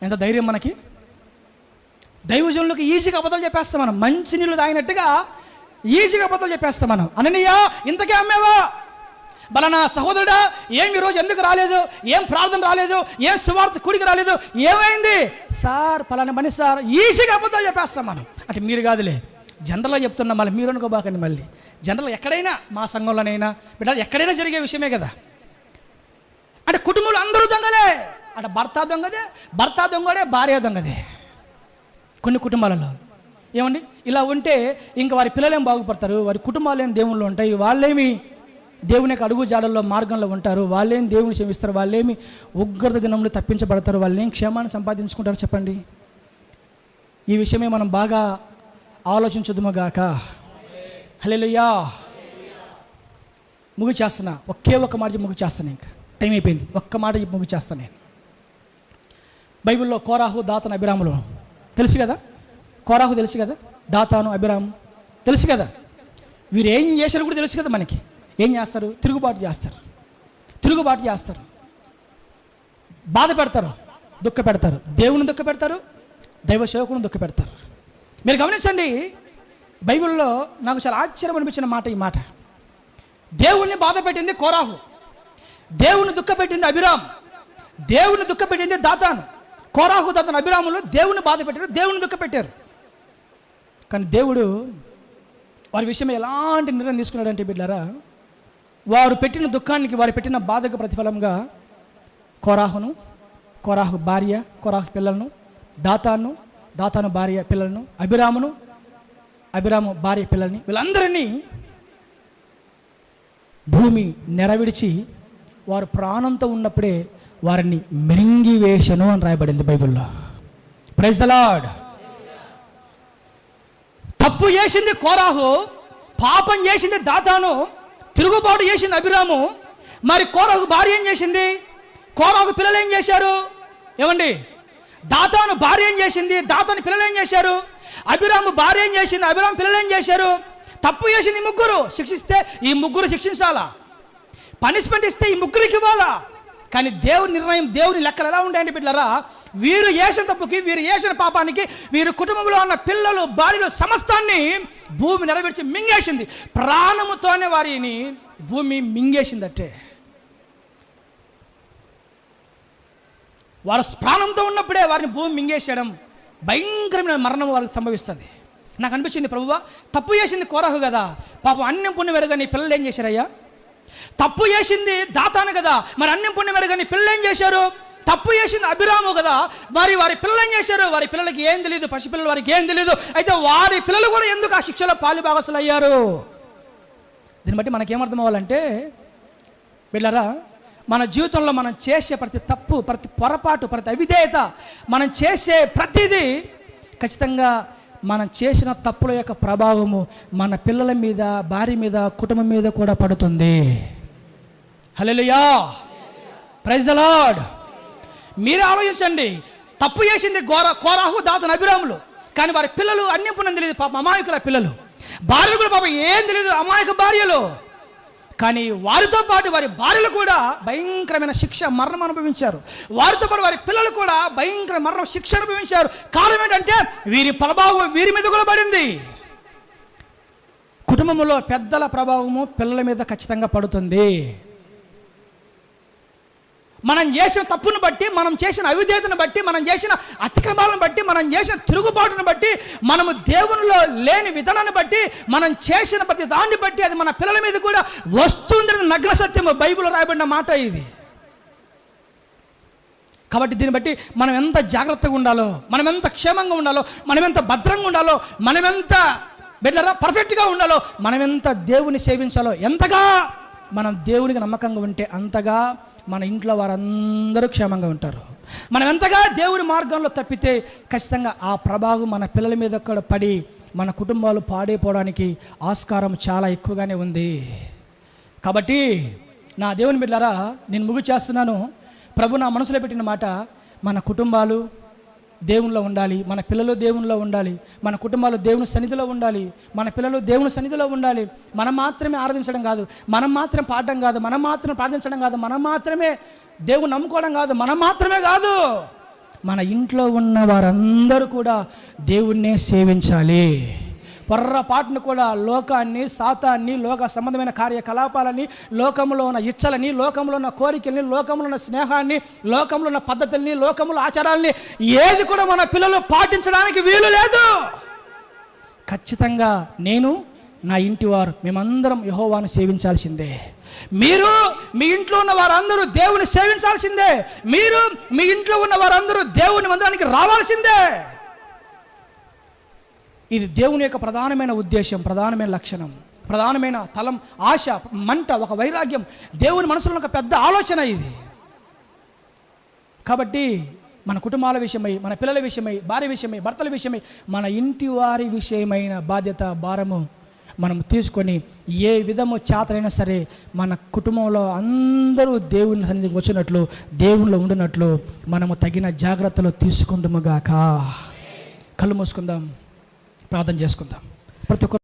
ఎంత ధైర్యం మనకి! దైవజనులకు ఈజీగా అబద్ధాలు చెప్పేస్తాం మనం. మంచి నీళ్ళు తాగినట్టుగా ఈజీగా అబద్ధాలు చెప్పేస్తాం మనం. అననీయ ఇంతకే అమ్మేవా? బలనా సహోదరుడా ఏం ఈరోజు ఎందుకు రాలేదు, ఏం ప్రార్థన రాలేదు, ఏం సువార్త కూడికి రాలేదు, ఏమైంది సార్? పలానా పని సార్. ఈజీగా అబద్ధాలు చెప్పేస్తాం మనం. అంటే మీరు కాదులే, జనరల్గా చెప్తున్నాం. మళ్ళీ మీరు అనుకోబాకండి. మళ్ళీ జనరల్ ఎక్కడైనా, మా సంఘంలోనైనా బిడ్డ ఎక్కడైనా జరిగే విషయమే కదా. అంటే కుటుంబంలో అందరూ దొంగలే. అంటే భర్త దొంగడే, భార్య దొంగదే. కొన్ని కుటుంబాలలో ఏమండి ఇలా ఉంటే ఇంకా వారి పిల్లలేం బాగుపడతారు, వారి కుటుంబాలు ఏం దేవుళ్ళు ఉంటాయి, వాళ్ళేమి దేవుని యొక్క అడుగు జాడల్లో మార్గంలో ఉంటారు, వాళ్ళేం దేవుని క్షమిస్తారు, వాళ్ళేమి ఉగ్రత దినంలో తప్పించబడతారు, వాళ్ళేం క్షేమాన్ని సంపాదించుకుంటారు చెప్పండి. ఈ విషయమే మనం బాగా ఆలోచించుదుముగాక. హల్లెలూయా. ముగిచేస్తున్నా, ఒకే ఒక్క మాట ముగి చేస్తాను. ఇంకా టైం అయిపోయింది. ఒక్క మాట ముగి చేస్తాను నేను. బైబిల్లో కోరాహు, దాతాను, అబీరాములు తెలుసు కదా. కోరాహు తెలుసు కదా, దాతాను, అబీరాము తెలుసు కదా. వీరు ఏం చేశారు కూడా తెలుసు కదా మనకి. ఏం చేస్తారు? తిరుగుబాటు చేస్తారు, బాధ పెడతారు, దుఃఖ పెడతారు, దేవుని దుఃఖ పెడతారు, దైవ సేవకుని దుఃఖ పెడతారు. మీరు గమనించండి, బైబిల్లో నాకు చాలా ఆశ్చర్యం అనిపించిన మాట ఈ మాట. దేవుణ్ణి బాధ పెట్టింది కోరాహు, దేవుని దుఃఖ పెట్టింది అబీరాము, దేవుని దుఃఖ పెట్టింది దాతాను. కోరాహు, దాతాను, అబీరాములు దేవుని బాధ పెట్టారు, దేవుని దుఃఖ పెట్టారు. కానీ దేవుడు వారి విషయం ఎలాంటి నిర్ణయం తీసుకున్నాడంటే బిడ్డారా, వారు పెట్టిన దుఃఖానికి, వారు పెట్టిన బాధకు ప్రతిఫలంగా కోరాహు భార్య, కోరాహు పిల్లలను, దాతాను భార్య పిల్లలను, అబీరామును అభిరాము భార్య పిల్లల్ని వీళ్ళందరినీ భూమి నెరవిడిచి వారు ప్రాణంతో ఉన్నప్పుడే వారిని మిరింగివేశను అని రాయబడింది బైబిల్లో. Praise the Lord. తప్పు చేసింది కోరాహు, పాపం చేసింది దాతాను, తిరుగుబాటు చేసింది అభిరాము. మరి కోరాహు భార్య ఏం చేసింది? కోరాహు పిల్లలు ఏం చేశారు? ఏమండి, దాతాను భార్య ఏం చేసింది? దాతాను పిల్లలు ఏం చేశారు? అభిరాము భార్య ఏం చేసింది? అభిరాము పిల్లలు ఏం చేశారు? తప్పు చేసింది ముగ్గురు. శిక్షిస్తే ఈ ముగ్గురు శిక్షించాలా, పనిష్మెంట్ ఇస్తే ఈ ముగ్గురికి ఇవ్వాలా. కానీ దేవుని నిర్ణయం, దేవుని లెక్కలు ఎలా ఉంటాయండి బిడ్డలారా? వీరు చేసిన తప్పుకి, వీరు చేసిన పాపానికి, వీరి కుటుంబంలో ఉన్న పిల్లలు, భార్యలు సమస్తాన్ని భూమి నెరవేర్చి మింగేసింది. ప్రాణముతోనే వారిని భూమి మింగేసిందట్టే. వారు ప్రాణంతో ఉన్నప్పుడే వారిని భూమి మింగేసేయడం, భయంకరమైన మరణం వాళ్ళకి సంభవిస్తుంది. నాకు అనిపించింది, ప్రభువా తప్పు చేసింది కోరాహు కదా, పాపం అన్యం పుణ్యం ఎరుగని నీ పిల్లలు ఏం చేశారయ్యా? తప్పు చేసింది దాతాను కదా, మరి అన్యం పుణ్యం ఎరుగని నీ పిల్లలు ఏం చేశారు? తప్పు చేసింది అభిరాము కదా, మరి వారి పిల్లలు ఏం చేశారు? వారి పిల్లలకి ఏం తెలియదు, పసిపిల్లలు వారికి ఏం తెలియదు. అయితే వారి పిల్లలు కూడా ఎందుకు ఆ శిక్షలో పాలుభాగస్తులు అయ్యారు? దీన్ని బట్టి మనకేమర్థం అవ్వాలంటే బిడ్డలారా, మన జీవితంలో మనం చేసే ప్రతి తప్పు, ప్రతి పొరపాటు, ప్రతి అవిధేయత, మనం చేసే ప్రతిదీ ఖచ్చితంగా మనం చేసిన తప్పుల యొక్క ప్రభావము మన పిల్లల మీద, భార్య మీద, కుటుంబం మీద కూడా పడుతుంది. హల్లెలూయా, ప్రైజ్ ది లార్డ్. మీరే ఆలోచించండి. తప్పు చేసింది కోరాహు, దాతాను, అభిరాములు. కానీ వారి పిల్లలు అన్యం పుణ్యం తెలియదు, పాప అమాయకుల పిల్లలు. భార్యలు కూడా పాప ఏం తెలియదు, అమాయక భార్యలు. కానీ వారితో పాటు వారి భార్యలు కూడా భయంకరమైన శిక్ష, మరణం అనుభవించారు. వారితో పాటు వారి పిల్లలు కూడా భయంకర మరణం, శిక్ష అనుభవించారు. కారణం ఏంటంటే వీరి ప్రభావం వీరి మీద కూడా పడింది. కుటుంబంలో పెద్దల ప్రభావము పిల్లల మీద ఖచ్చితంగా పడుతుంది. మనం చేసిన తప్పును బట్టి, మనం చేసిన అవిధేయతను బట్టి, మనం చేసిన అతిక్రమాలను బట్టి, మనం చేసిన తిరుగుబాటును బట్టి, మనము దేవునిలో లేని విధానాన్ని బట్టి, మనం చేసిన ప్రతి దాన్ని బట్టి అది మన పిల్లల మీద కూడా వస్తుందని నగ్న సత్యము, బైబిల్లో రాయబడిన మాట ఇది. కాబట్టి దీన్ని బట్టి మనం ఎంత జాగ్రత్తగా ఉండాలో, మనం ఎంత క్షేమంగా ఉండాలో, మనం ఎంత భద్రంగా ఉండాలో, మనం ఎంత బిడ్డలారా పర్ఫెక్ట్గా ఉండాలో, మనం ఎంత దేవుని సేవించాలో, ఎంతగా మనం దేవునికి నమ్మకంగా ఉంటే అంతగా మన ఇంట్లో వారందరూ క్షేమంగా ఉంటారు. మనం ఎంతగా దేవుని మార్గంలో తప్పితే ఖచ్చితంగా ఆ ప్రభావం మన పిల్లల మీద కూడా పడి మన కుటుంబాలు పాడైపోవడానికి ఆస్కారం చాలా ఎక్కువగానే ఉంది. కాబట్టి నా దేవుని బిడ్డలారా, నేను ముగిచేస్తున్నాను. ప్రభు నా మనసులో పెట్టిన మాట, మన కుటుంబాలు దేవునిలో ఉండాలి, మన పిల్లలు దేవునిలో ఉండాలి, మన కుటుంబాలు దేవుని సన్నిధిలో ఉండాలి, మన పిల్లలు దేవుని సన్నిధిలో ఉండాలి. మనం మాత్రమే ఆరాధించడం కాదు, మనం మాత్రమే పాడడం కాదు, మనం మాత్రమే ప్రార్థించడం కాదు, మనం మాత్రమే దేవుని నమ్ముకోవడం కాదు, మనం మాత్రమే కాదు, మన ఇంట్లో ఉన్న వారందరూ కూడా దేవుణ్ణే సేవించాలి. పొర్రపాటును కూడా లోకాన్ని, సాతాన్ని, లోక సంబంధమైన కార్యకలాపాలని, లోకంలో ఉన్న ఇచ్చలని, లోకంలో ఉన్న కోరికల్ని, లోకంలో ఉన్న స్నేహాన్ని, లోకంలో ఉన్న పద్ధతుల్ని, లోకంలో ఆచారాలని ఏది కూడా మన పిల్లలు పాటించడానికి వీలు లేదు. ఖచ్చితంగా నేను, నా ఇంటి వారు, మేమందరం యెహోవాను సేవించాల్సిందే. మీరు మీ ఇంట్లో ఉన్న వారందరూ దేవుని సేవించాల్సిందే. మీరు మీ ఇంట్లో ఉన్న వారందరూ దేవుని మందిరానికి రావాల్సిందే. ఇది దేవుని యొక్క ప్రధానమైన ఉద్దేశం, ప్రధానమైన లక్షణం, ప్రధానమైన తలం, ఆశ, మంట, ఒక వైరాగ్యం, దేవుని మనసులో ఒక పెద్ద ఆలోచన ఇది. కాబట్టి మన కుటుంబాల విషయమై, మన పిల్లల విషయమై, భార్య విషయమై, భర్తల విషయమై, మన ఇంటి వారి విషయమైన బాధ్యత, భారము మనం తీసుకొని ఏ విధము చేతనైనా సరే మన కుటుంబంలో అందరూ దేవుని సన్నిధికి వచ్చినట్లు, దేవునిలో ఉండినట్లు మనము తగిన జాగ్రత్తలు తీసుకుందాముగాక. కళ్ళు మూసుకుందాం, ప్రార్థన చేసుకుందాం. ప్రతి ఒక్క